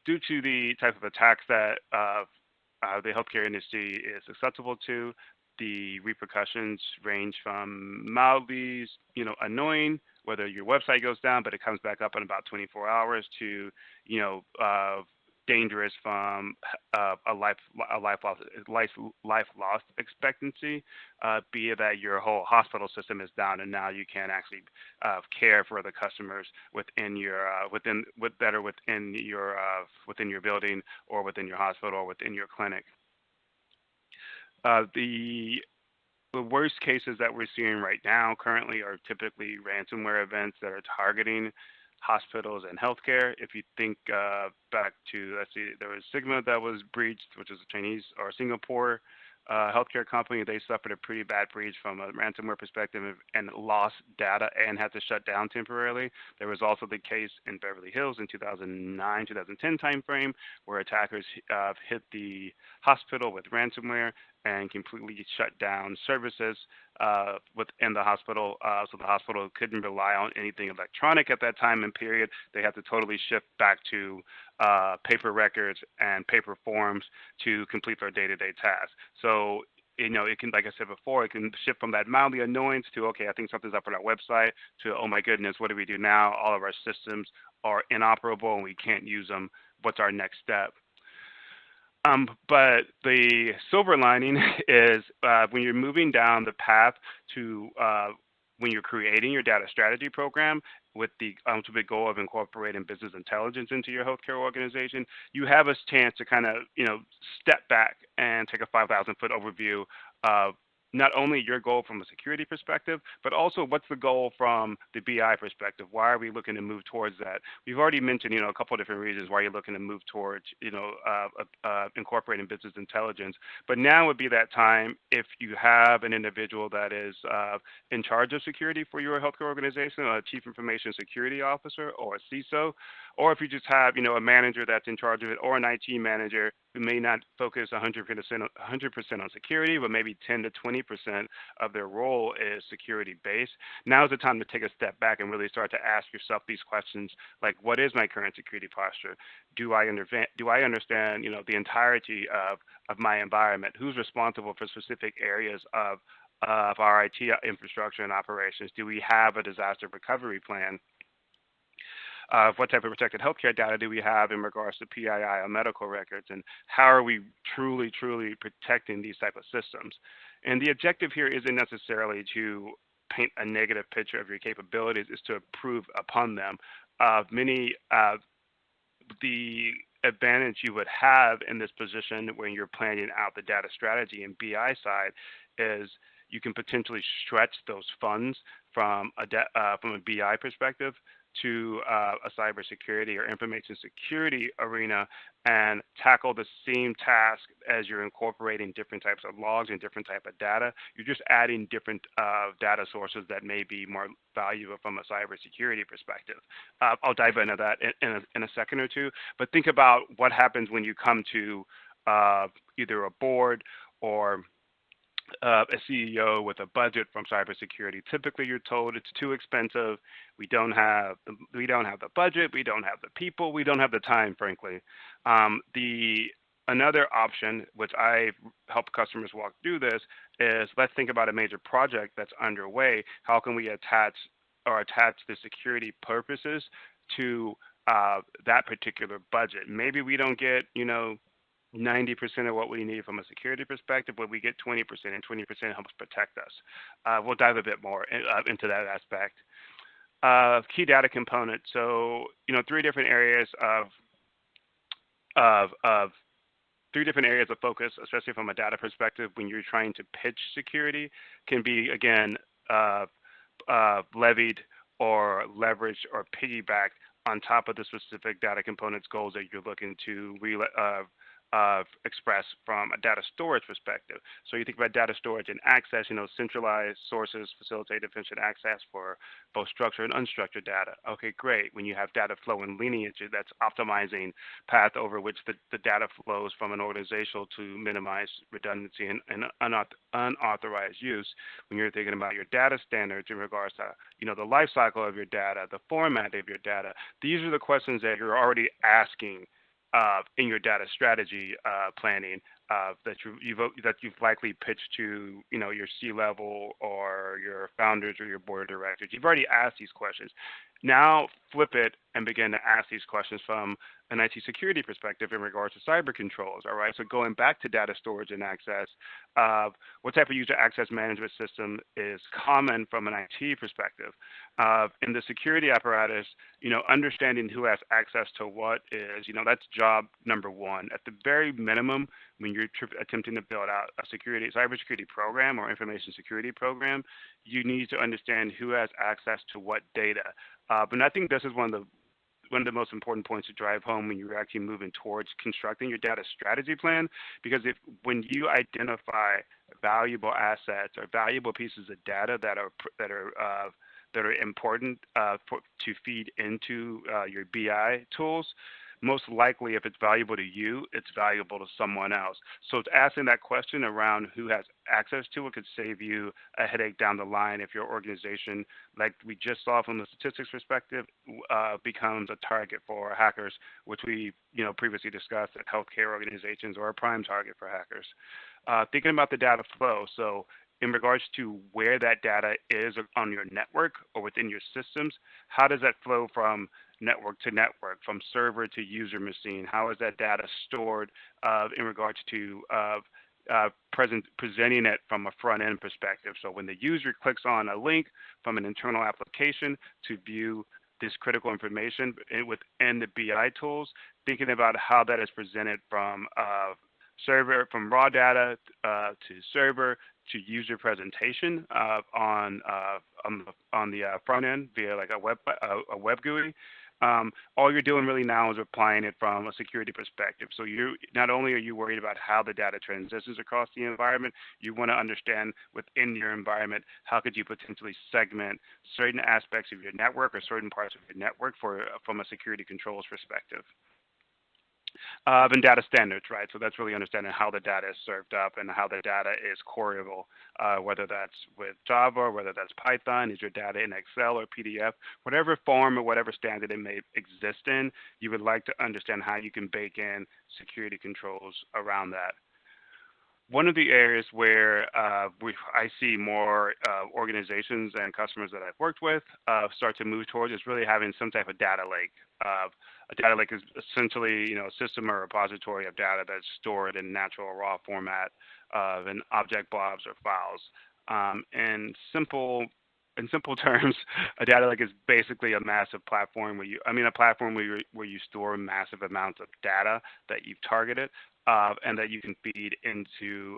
Due to the type of attacks that the healthcare industry is susceptible to, the repercussions range from mildly, annoying, whether your website goes down, but it comes back up in about 24 hours, to, dangerous from a life loss expectancy, be it that your whole hospital system is down and now you can't actually care for the customers within your within your building or within your hospital or within your clinic. The worst cases that we're seeing right now currently are typically ransomware events that are targeting hospitals and healthcare. If you think back to, let's see, there was Sigma that was breached, which is a Chinese or Singapore healthcare company. They suffered a pretty bad breach from a ransomware perspective and lost data and had to shut down temporarily. There was also the case in Beverly Hills in 2009, 2010 timeframe where attackers hit the hospital with ransomware and completely shut down services within the hospital. So the hospital couldn't rely on anything electronic at that time and period. They had to totally shift back to paper records and paper forms to complete their day-to-day tasks. So, it can, like I said before, it can shift from that mildly annoyance to, okay, I think something's up on our website, to, oh my goodness, what do we do now? All of our systems are inoperable and we can't use them. What's our next step? But the silver lining is when you're moving down the path to when you're creating your data strategy program with the ultimate goal of incorporating business intelligence into your healthcare organization, you have a chance to kind of, step back and take a 5,000-foot overview of not only your goal from a security perspective, but also what's the goal from the BI perspective? Why are we looking to move towards that? We've already mentioned, a couple of different reasons why you're looking to move towards, incorporating business intelligence. But now would be that time if you have an individual that is in charge of security for your healthcare organization, a chief information security officer or a CISO, or if you just have, a manager that's in charge of it, or an IT manager who may not focus 100% on security, but maybe 10 to 20% of their role is security based. Now is the time to take a step back and really start to ask yourself these questions, like, what is my current security posture? Do I understand? The entirety of my environment? Who's responsible for specific areas of our IT infrastructure and operations? Do we have a disaster recovery plan? What type of protected healthcare data do we have in regards to PII or medical records, and how are we truly protecting these type of systems? And the objective here isn't necessarily to paint a negative picture of your capabilities, is to improve upon them. The advantage you would have in this position when you're planning out the data strategy and BI side is you can potentially stretch those funds from a BI perspective to a cybersecurity or information security arena and tackle the same task as you're incorporating different types of logs and different type of data. You're just adding different data sources that may be more valuable from a cybersecurity perspective. I'll dive into that in a second or two, but think about what happens when you come to either a board or a CEO with a budget from cybersecurity. Typically, you're told it's too expensive. We don't have the budget. We don't have the people. We don't have the time, frankly. Another option, which I help customers walk through this, is let's think about a major project that's underway. How can we attach the security purposes to that particular budget? Maybe we don't get 90% of what we need from a security perspective, but we get 20%, and 20% helps protect us. We'll dive a bit more into that aspect. Key data components. So, three different areas of focus, especially from a data perspective, when you're trying to pitch security, can be, again, levied or leveraged or piggybacked on top of the specific data components goals that you're looking to express from a data storage perspective. So you think about data storage and access, centralized sources facilitate efficient access for both structured and unstructured data. Okay, great. When you have data flow and lineage, that's optimizing path over which the data flows from an organizational to minimize redundancy and unauthorized use. When you're thinking about your data standards in regards to, the life cycle of your data, the format of your data, these are the questions that you're already asking in your data strategy planning that you've likely pitched to your C-level or your founders or your board of directors. You've already asked these questions. Now flip it and begin to ask these questions from an IT security perspective in regards to cyber controls. All right. So going back to data storage and access, what type of user access management system is common from an IT perspective? In the security apparatus, understanding who has access to what is, that's job number one. At the very minimum, when you're attempting to build out a cybersecurity program or information security program, you need to understand who has access to what data. But I think this is one of the most important points to drive home when you're actually moving towards constructing your data strategy plan, because when you identify valuable assets or valuable pieces of data that are important to feed into your BI tools, most likely if it's valuable to you, it's valuable to someone else. So it's asking that question around who has access to it could save you a headache down the line if your organization, like we just saw from the statistics perspective, becomes a target for hackers, which we previously discussed that healthcare organizations are a prime target for hackers. Thinking about the data flow. So in regards to where that data is on your network or within your systems, how does that flow from network to network, from server to user machine? How is that data stored in regards to presenting it from a front end perspective? So when the user clicks on a link from an internal application to view this critical information within the BI tools, thinking about how that is presented from server, from raw data to server to user presentation on the front end via like a web GUI. All you're doing really now is applying it from a security perspective. So you not only are you worried about how the data transitions across the environment, you want to understand within your environment how could you potentially segment certain aspects of your network or certain parts of your network from a security controls perspective. And data standards, right? So that's really understanding how the data is served up and how the data is queryable, whether that's with Java, or whether that's Python, is your data in Excel or PDF, whatever form or whatever standard it may exist in, you would like to understand how you can bake in security controls around that. One of the areas where I see more organizations and customers that I've worked with start to move towards is really having some type of data lake. A data lake is essentially, a system or repository of data that's stored in natural raw format in object blobs or files. In simple terms, a data lake is basically a massive platform where you store massive amounts of data that you've targeted. And that you can feed into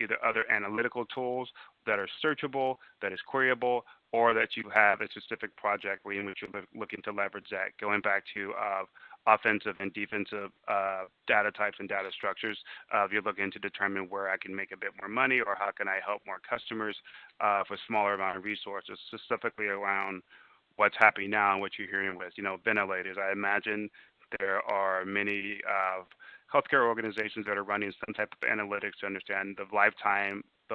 either other analytical tools that are searchable, that is queryable, or that you have a specific project in which you're looking to leverage that. Going back to offensive and defensive data types and data structures, you're looking to determine where I can make a bit more money or how can I help more customers for smaller amount of resources, specifically around what's happening now and what you're hearing with, ventilators. I imagine there are many healthcare organizations that are running some type of analytics to understand the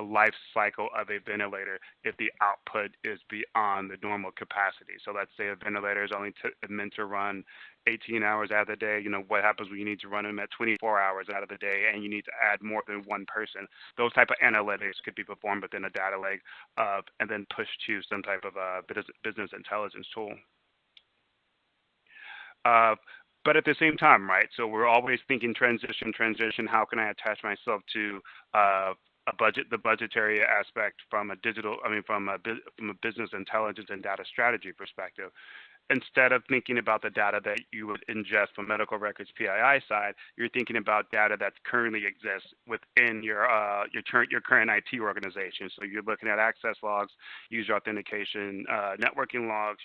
life cycle of a ventilator if the output is beyond the normal capacity. So let's say a ventilator is only meant to run 18 hours out of the day. What happens when you need to run them at 24 hours out of the day and you need to add more than one person? Those type of analytics could be performed within a data lake and then pushed to some type of business intelligence tool. But at the same time, right? So we're always thinking transition. How can I attach myself to the budgetary aspect from a business intelligence and data strategy perspective? Instead of thinking about the data that you would ingest from medical records PII side, you're thinking about data that currently exists within your current IT organization. So you're looking at access logs, user authentication, networking logs,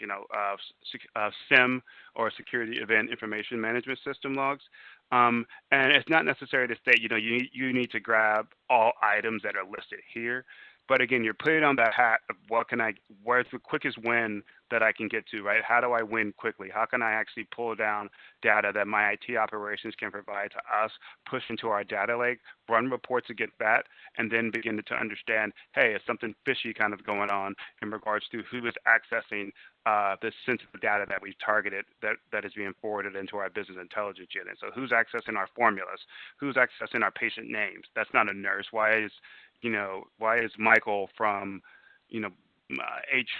SIM or security event information management system logs. And it's not necessary to state, you need to grab all items that are listed here. But again, you're putting on that hat of where's the quickest win that I can get to, right? How do I win quickly? How can I actually pull down data that my IT operations can provide to us, push into our data lake, run reports against that, and then begin to understand, hey, is something fishy kind of going on in regards to who is accessing this sensitive data that we've targeted that is being forwarded into our business intelligence unit. So who's accessing our formulas? Who's accessing our patient names? That's not a nurse. Why is Michael from,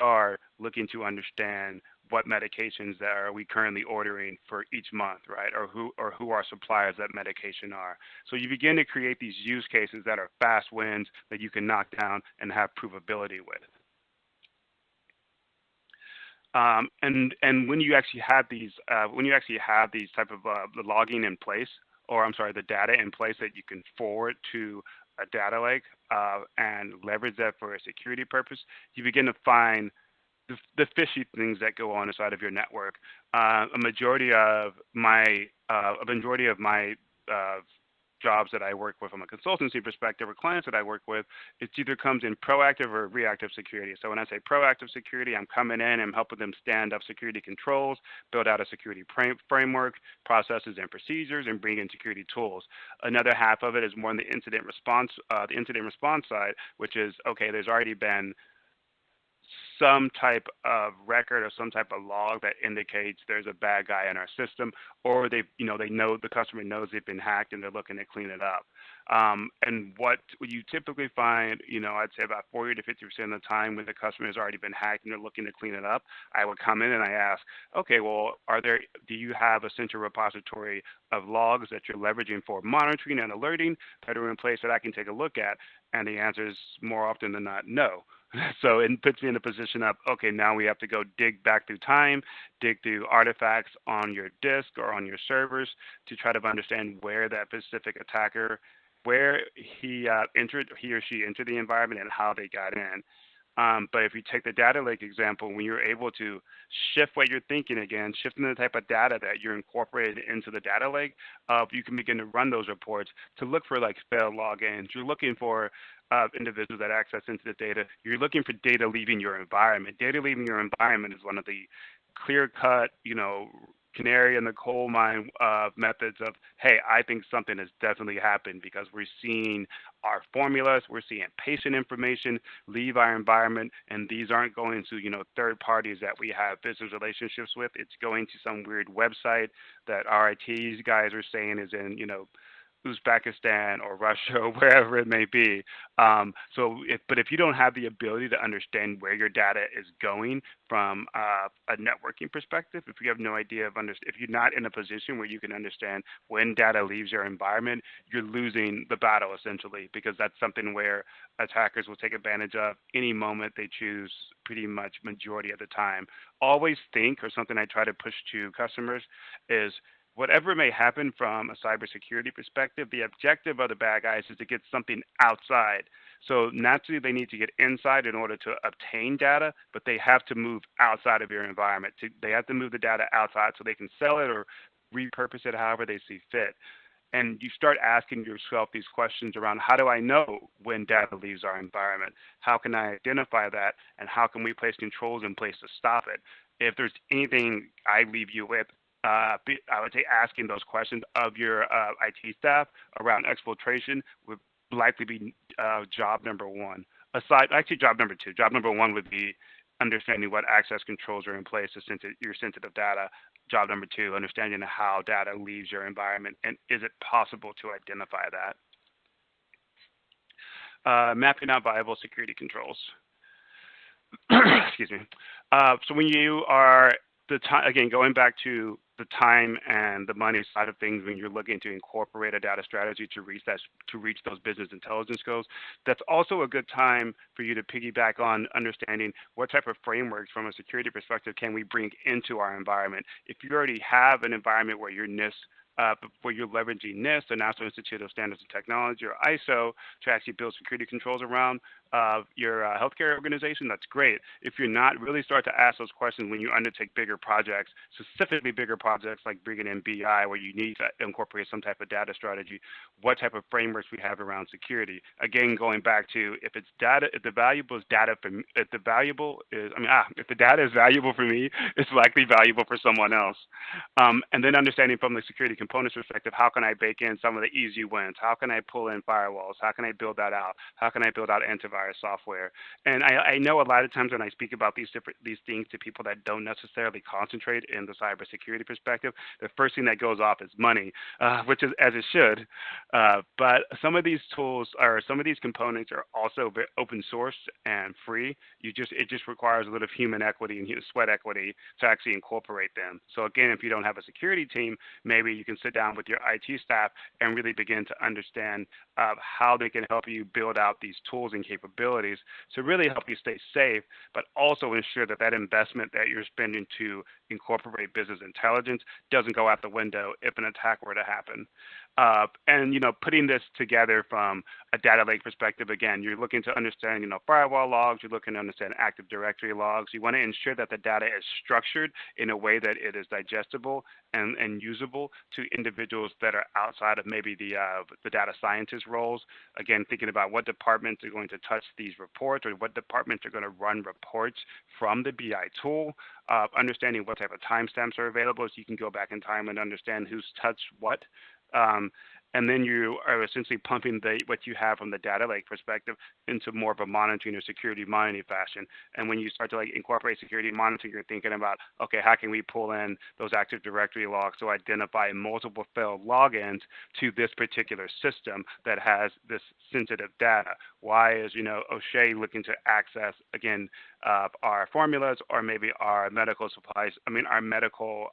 HR looking to understand what medications that are we currently ordering for each month, right? Or who our suppliers that medication are. So you begin to create these use cases that are fast wins that you can knock down and have provability with. And when you actually have these type of the logging in place, the data in place that you can forward to a data lake and leverage that for a security purpose, you begin to find the fishy things that go on inside of your network. A majority of my jobs that I work with from a consultancy perspective or clients that I work with, it either comes in proactive or reactive security. So when I say proactive security, I'm coming in and helping them stand up security controls, build out a security framework, processes and procedures, and bring in security tools. Another half of it is more on the incident response side, which is, okay, there's already been some type of record or some type of log that indicates there's a bad guy in our system, or they know the customer knows they've been hacked and they're looking to clean it up. And what you typically find, I'd say about 40 to 50% of the time when the customer has already been hacked and they're looking to clean it up, I would come in and I ask, okay, well, do you have a central repository of logs that you're leveraging for monitoring and alerting that are in place that I can take a look at? And the answer is more often than not, no. So it puts me in a position of, okay, now we have to go dig back through time, dig through artifacts on your disk or on your servers to try to understand where that specific attacker where he or she entered the environment and how they got in. But if you take the data lake example, when you're able to shift what you're thinking again, shifting the type of data that you're incorporating into the data lake, you can begin to run those reports to look for like failed logins. You're looking for individuals that access into the data. You're looking for data leaving your environment. Data leaving your environment is one of the clear-cut, canary in the coal mine methods of, hey, I think something has definitely happened because we're seeing our formulas, we're seeing patient information leave our environment, and these aren't going to, third parties that we have business relationships with. It's going to some weird website that our IT guys are saying is in, Uzbekistan or Russia or wherever it may be. But if you don't have the ability to understand where your data is going from a networking perspective, if you have no idea if you're not in a position where you can understand when data leaves your environment, you're losing the battle essentially, because that's something where attackers will take advantage of any moment they choose, pretty much majority of the time. Always think, or something I try to push to customers is, whatever may happen from a cybersecurity perspective, the objective of the bad guys is to get something outside. So naturally, they need to get inside in order to obtain data, but they have to move outside of your environment. They have to move the data outside so they can sell it or repurpose it however they see fit. And you start asking yourself these questions around, how do I know when data leaves our environment? How can I identify that? And how can we place controls in place to stop it? If there's anything I leave you with, I would say asking those questions of your IT staff around exfiltration would likely be job number one. Job number two. Job number one would be understanding what access controls are in place to your sensitive data. Job number two, understanding how data leaves your environment, and is it possible to identify that? Mapping out viable security controls. Excuse me. So when you are again, going back to the time and the money side of things, when you're looking to incorporate a data strategy to reach those business intelligence goals, that's also a good time for you to piggyback on understanding what type of frameworks from a security perspective can we bring into our environment. If you already have an environment where you're where you're leveraging NIST, the National Institute of Standards and Technology, or ISO, to actually build security controls around your healthcare organization, that's great. If you're not, really start to ask those questions when you undertake bigger projects, specifically bigger projects like bringing in BI, where you need to incorporate some type of data strategy, what type of frameworks we have around security. Again, going back to, if the data is valuable for me, it's likely valuable for someone else. And then understanding from the security components perspective, how can I bake in some of the easy wins? How can I pull in firewalls? How can I build that out? How can I build out antivirus software? And I know a lot of times when I speak about these things to people that don't necessarily concentrate in the cybersecurity perspective, the first thing that goes off is money, which is as it should. But some of these tools or some of these components are also open source and free. It just requires a little human equity and sweat equity to actually incorporate them. So again, if you don't have a security team, maybe you can sit down with your IT staff and really begin to understand how they can help you build out these tools and capabilities to really help you stay safe, but also ensure that that investment that you're spending to incorporate business intelligence doesn't go out the window if an attack were to happen. And putting this together from a data lake perspective, again, you're looking to understand, firewall logs, you're looking to understand Active Directory logs. You want to ensure that the data is structured in a way that it is digestible and usable to individuals that are outside of maybe the data scientist roles. Again, thinking about what departments are going to touch these reports, or what departments are going to run reports from the BI tool. Understanding what type of timestamps are available, so you can go back in time and understand who's touched what. And then you are essentially pumping what you have from the data lake perspective into more of a monitoring or security monitoring fashion. And when you start to incorporate security monitoring, you're thinking about, okay, how can we pull in those Active Directory logs to identify multiple failed logins to this particular system that has this sensitive data? Why is, O'Shea looking to access, again, our formulas, or maybe our medical supplies, our medical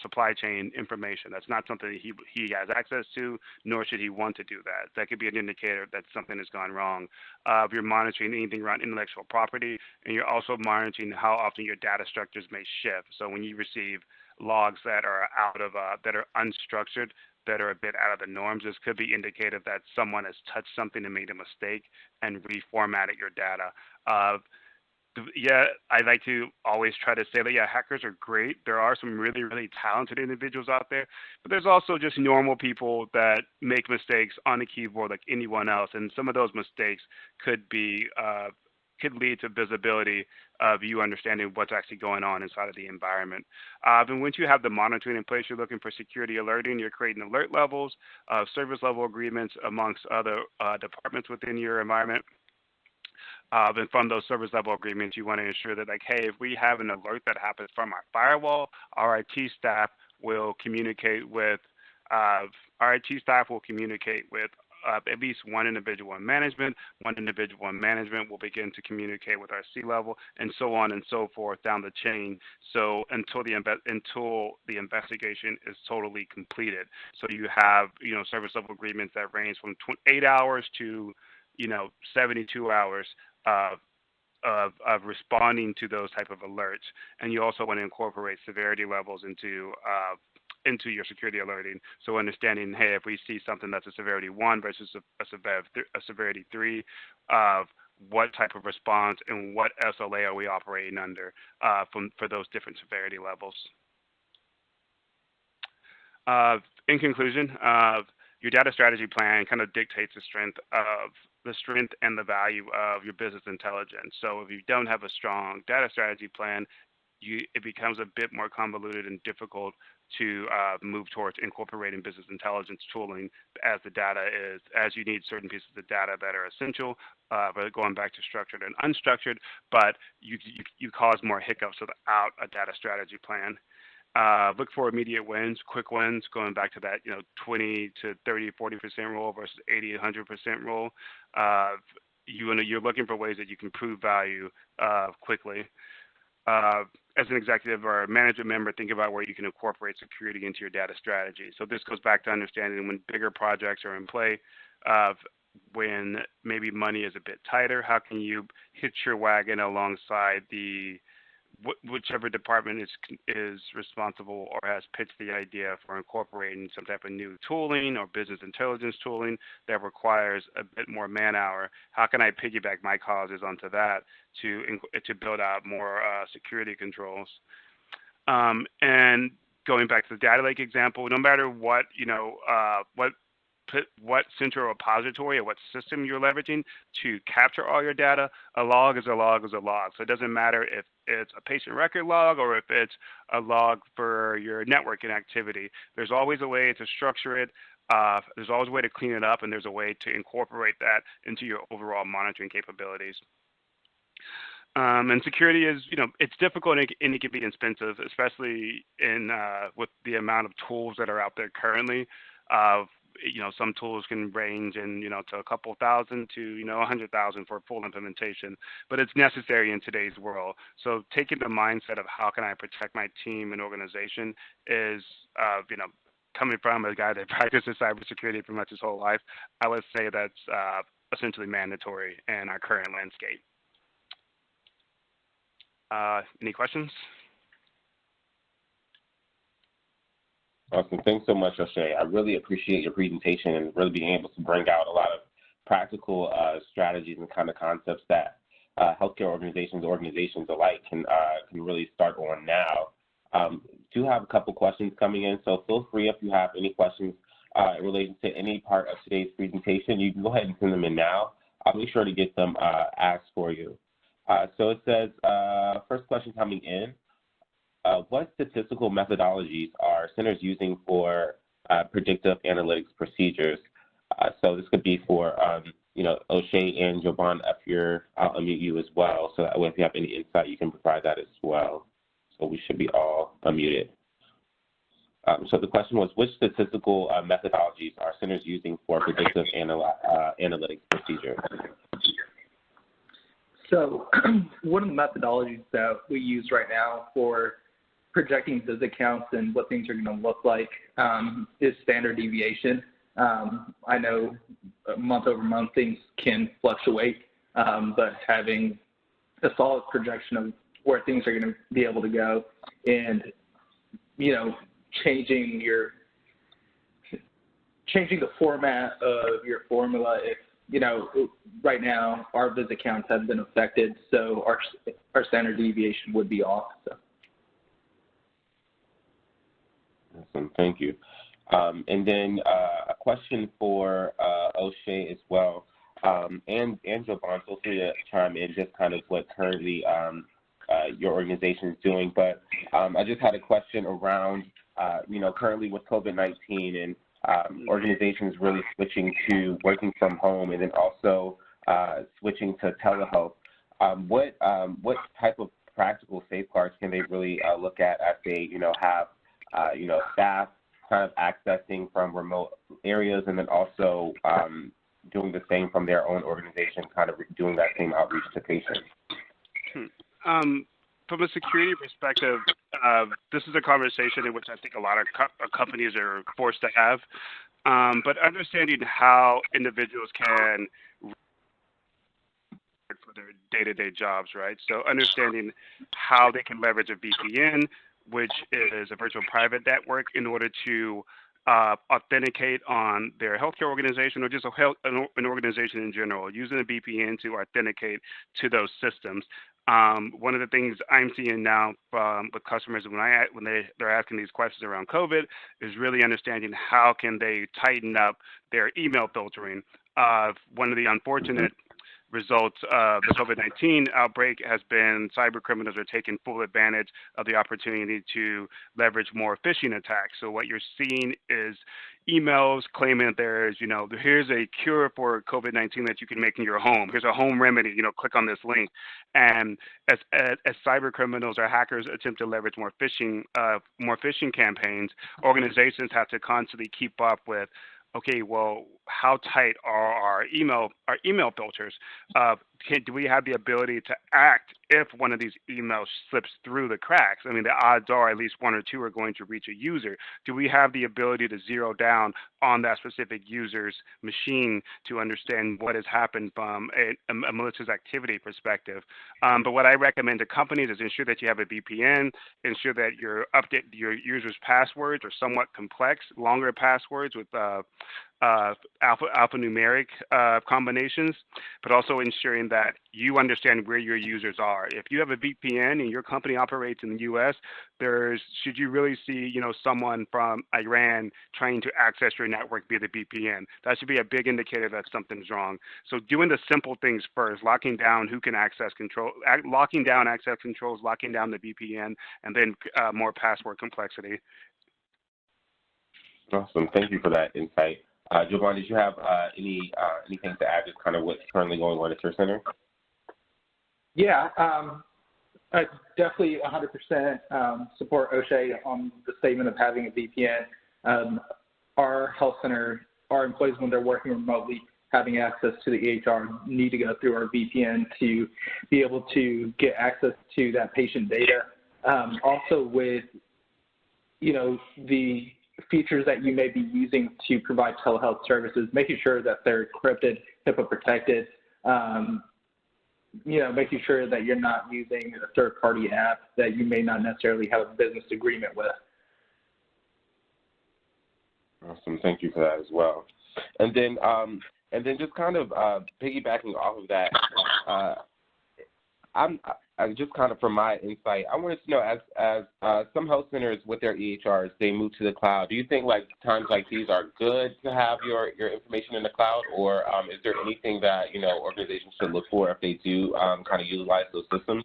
supply chain information? That's not something that he has access to, nor should he want to do that. That could be an indicator that something has gone wrong. If you're monitoring anything around intellectual property, and you're also monitoring how often your data structures may shift. So when you receive logs that are that are unstructured, that are a bit out of the norms. This could be indicative that someone has touched something and made a mistake and reformatted your data. Yeah, I like to always try to say that, yeah, hackers are great. There are some really, really talented individuals out there, but there's also just normal people that make mistakes on the keyboard like anyone else. And some of those mistakes could be, could lead to visibility of you understanding what's actually going on inside of the environment. And once you have the monitoring in place, you're looking for security alerting, you're creating alert levels, service level agreements amongst other departments within your environment. And from those service level agreements, you want to ensure that, like, hey, if we have an alert that happens from our firewall, our IT staff will communicate with at least one individual in management. One individual in management will begin to communicate with our C-level, and so on and so forth down the chain. So until the investigation is totally completed. So you have, service level agreements that range from 8 hours to 72 hours of responding to those type of alerts. And you also want to incorporate severity levels into your security alerting. So understanding, hey, if we see something that's a severity 1 versus a severity 3, what type of response and what SLA are we operating under for those different severity levels. In conclusion, your data strategy plan kind of dictates the strength and the value of your business intelligence. So if you don't have a strong data strategy plan, it becomes a bit more convoluted and difficult to move towards incorporating business intelligence tooling as you need certain pieces of data that are essential, but going back to structured and unstructured, but you cause more hiccups without a data strategy plan. Look for immediate wins, quick wins, going back to that 20 to 30, 40% rule versus 80, 100% rule. You're looking for ways that you can prove value quickly. As an executive or a management member, think about where you can incorporate security into your data strategy. So this goes back to understanding when bigger projects are in play, when maybe money is a bit tighter, how can you hitch your wagon alongside whichever department is responsible or has pitched the idea for incorporating some type of new tooling or business intelligence tooling that requires a bit more man hour. How can I piggyback my causes onto that to build out more security controls? And going back to the data lake example, no matter what central repository or what system you're leveraging to capture all your data, a log is a log is a log. So it doesn't matter if it's a patient record log or if it's a log for your networking activity. There's always a way to structure it. There's always a way to clean it up, and there's a way to incorporate that into your overall monitoring capabilities. And security is, it's difficult and it can be expensive, especially with the amount of tools that are out there currently. Some tools can range in, to a couple thousand to, 100,000 for full implementation, but it's necessary in today's world. So taking the mindset of how can I protect my team and organization is, coming from a guy that practices cybersecurity pretty much his whole life, I would say that's essentially mandatory in our current landscape. Any questions? Awesome. Thanks so much, O'Shea. I really appreciate your presentation and really being able to bring out a lot of practical strategies and kind of concepts that healthcare organizations alike can really start on now. Do have a couple questions coming in, so feel free if you have any questions in relation to any part of today's presentation. You can go ahead and send them in now. I'll be sure to get them asked for you. So it says, first question coming in. What statistical methodologies are centers using for predictive analytics procedures? So this could be for, O'Shea and Jovan, I'll unmute you as well. So that way, if you have any insight, you can provide that as well. So we should be all unmuted. So the question was, which statistical methodologies are centers using for predictive analytics procedures? So one of the methodologies that we use right now for projecting visit counts and what things are going to look like is standard deviation. I know month over month things can fluctuate, but having a solid projection of where things are going to be able to go and, changing changing the format of your formula if, right now our visit counts have been affected, so our standard deviation would be off. So. Awesome, thank you. And then a question for O'Shea as well, and Jovan, feel free to chime in just kind of what currently your organization is doing. But I just had a question around, currently with COVID-19 and organizations really switching to working from home and then also switching to telehealth. What type of practical safeguards can they really look at as they, have, staff kind of accessing from remote areas and then also doing the same from their own organization, kind of doing that same outreach to patients? From a security perspective, this is a conversation in which I think a lot of companies are forced to have, but understanding how individuals can for their day-to-day jobs, right? So understanding how they can leverage a VPN, which is a virtual private network, in order to authenticate on their healthcare organization or just an organization in general, using a VPN to authenticate to those systems. One of the things I'm seeing now with customers when they're asking these questions around COVID is really understanding how can they tighten up their email filtering. One of the unfortunate results of the COVID-19 outbreak has been cyber criminals are taking full advantage of the opportunity to leverage more phishing attacks. So what you're seeing is emails claiming that there's, here's a cure for COVID-19 that you can make in your home. Here's a home remedy, click on this link. And as cyber criminals or hackers attempt to leverage more phishing campaigns, organizations have to constantly keep up with, okay, well, how tight are our email filters? Do we have the ability to act if one of these emails slips through the cracks? I mean, the odds are at least one or two are going to reach a user. Do we have the ability to zero down on that specific user's machine to understand what has happened from a malicious activity perspective? But what I recommend to companies is ensure that you have a VPN, ensure that your users' passwords are somewhat complex, longer passwords with alphanumeric combinations, but also ensuring that you understand where your users are. If you have a VPN and your company operates in the U.S., should you really see, someone from Iran trying to access your network via the VPN, that should be a big indicator that something's wrong. So doing the simple things first, locking down who can access controls, locking down the VPN, and then more password complexity. Awesome. Thank you for that insight. Jovan, did you have anything to add, just kind of what's currently going on at your center? Yeah, I definitely 100% support O'Shea on the statement of having a VPN. Our health center, our employees, when they're working remotely, having access to the EHR, need to go through our VPN to be able to get access to that patient data. Also with, the features that you may be using to provide telehealth services, making sure that they're encrypted, HIPAA protected, making sure that you're not using a third-party app that you may not necessarily have a business agreement with. Awesome. Thank you for that as well. And then just kind of piggybacking off of that, I just kind of from my insight, I wanted to know, as some health centers with their EHRs, they move to the cloud. Do you think times like these are good to have your information in the cloud, or is there anything that organizations should look for if they do kind of utilize those systems?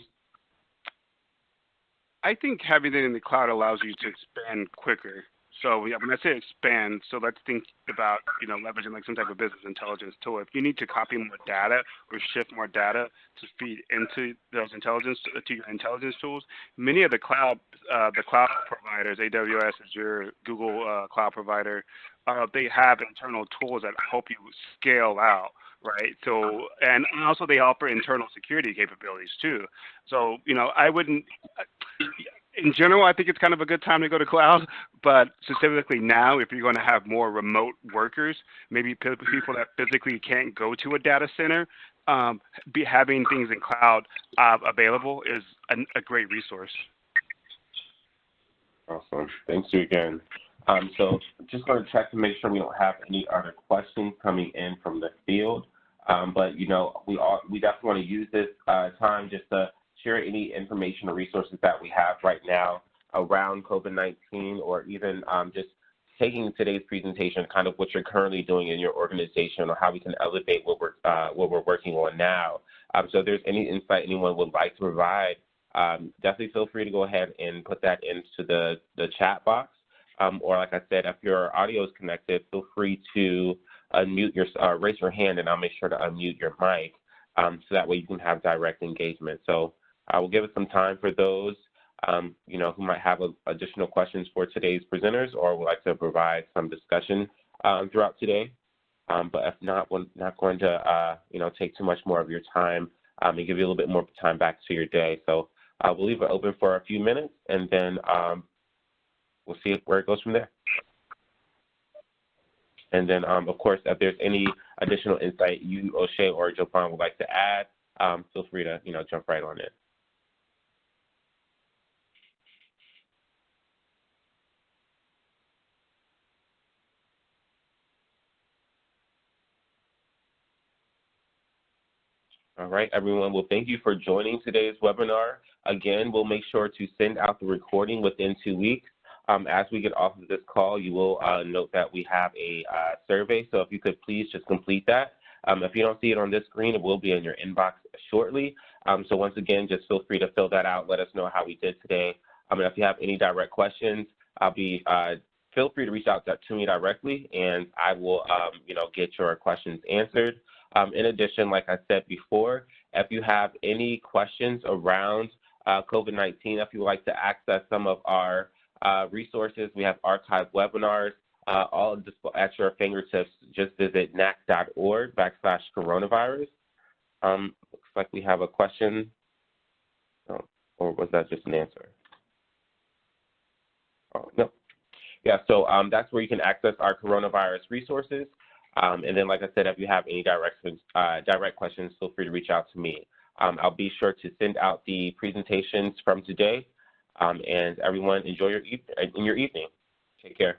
I think having it in the cloud allows you to expand quicker. So when I say expand, so let's think about, leveraging some type of business intelligence tool. If you need to copy more data or shift more data to feed into those to your intelligence tools, many of the cloud providers, AWS, Azure, Google Cloud Provider, they have internal tools that help you scale out, right? So, and also they offer internal security capabilities too. So, I wouldn't. In general, I think it's kind of a good time to go to cloud, but specifically now, if you're going to have more remote workers, maybe people that physically can't go to a data center, having things in cloud available is a great resource. Awesome. Thanks you again. So just going to check to make sure we don't have any other questions coming in from the field. But, you know, we definitely want to use this time just to share any information or resources that we have right now around COVID-19, or even just taking today's presentation, kind of what you're currently doing in your organization, or how we can elevate what we're working on now. So if there's any insight anyone would like to provide, definitely feel free to go ahead and put that into the chat box. Or like I said, if your audio is connected, feel free to unmute raise your hand, and I'll make sure to unmute your mic, so that way you can have direct engagement. So I will give it some time for those you know, who might have additional questions for today's presenters, or would like to provide some discussion throughout today. But if not, we're not going to you know, take too much more of your time and give you a little bit more time back to your day. So we'll leave it open for a few minutes, and then we'll see where it goes from there. And then, of course, if there's any additional insight you, O'Shea, or Jovan would like to add, feel free to, you know, jump right on in. All right, everyone. Well, thank you for joining today's webinar. Again, we'll make sure to send out the recording within 2 weeks. As we get off of this call, you will note that we have a survey, so if you could please just complete that. If you don't see it on this screen, it will be in your inbox shortly. So once again, just feel free to fill that out. Let us know how we did today. And if you have any direct questions, feel free to reach out to me directly, and I will you know, get your questions answered. In addition, like I said before, if you have any questions around COVID-19, if you would like to access some of our resources, we have archived webinars, all at your fingertips. Just visit nac.org/coronavirus. Looks like we have a question, or was that just an answer? Oh, no. Yeah, so that's where you can access our coronavirus resources. And then, like I said, if you have any direct questions, feel free to reach out to me. I'll be sure to send out the presentations from today. And everyone, enjoy your evening. Take care.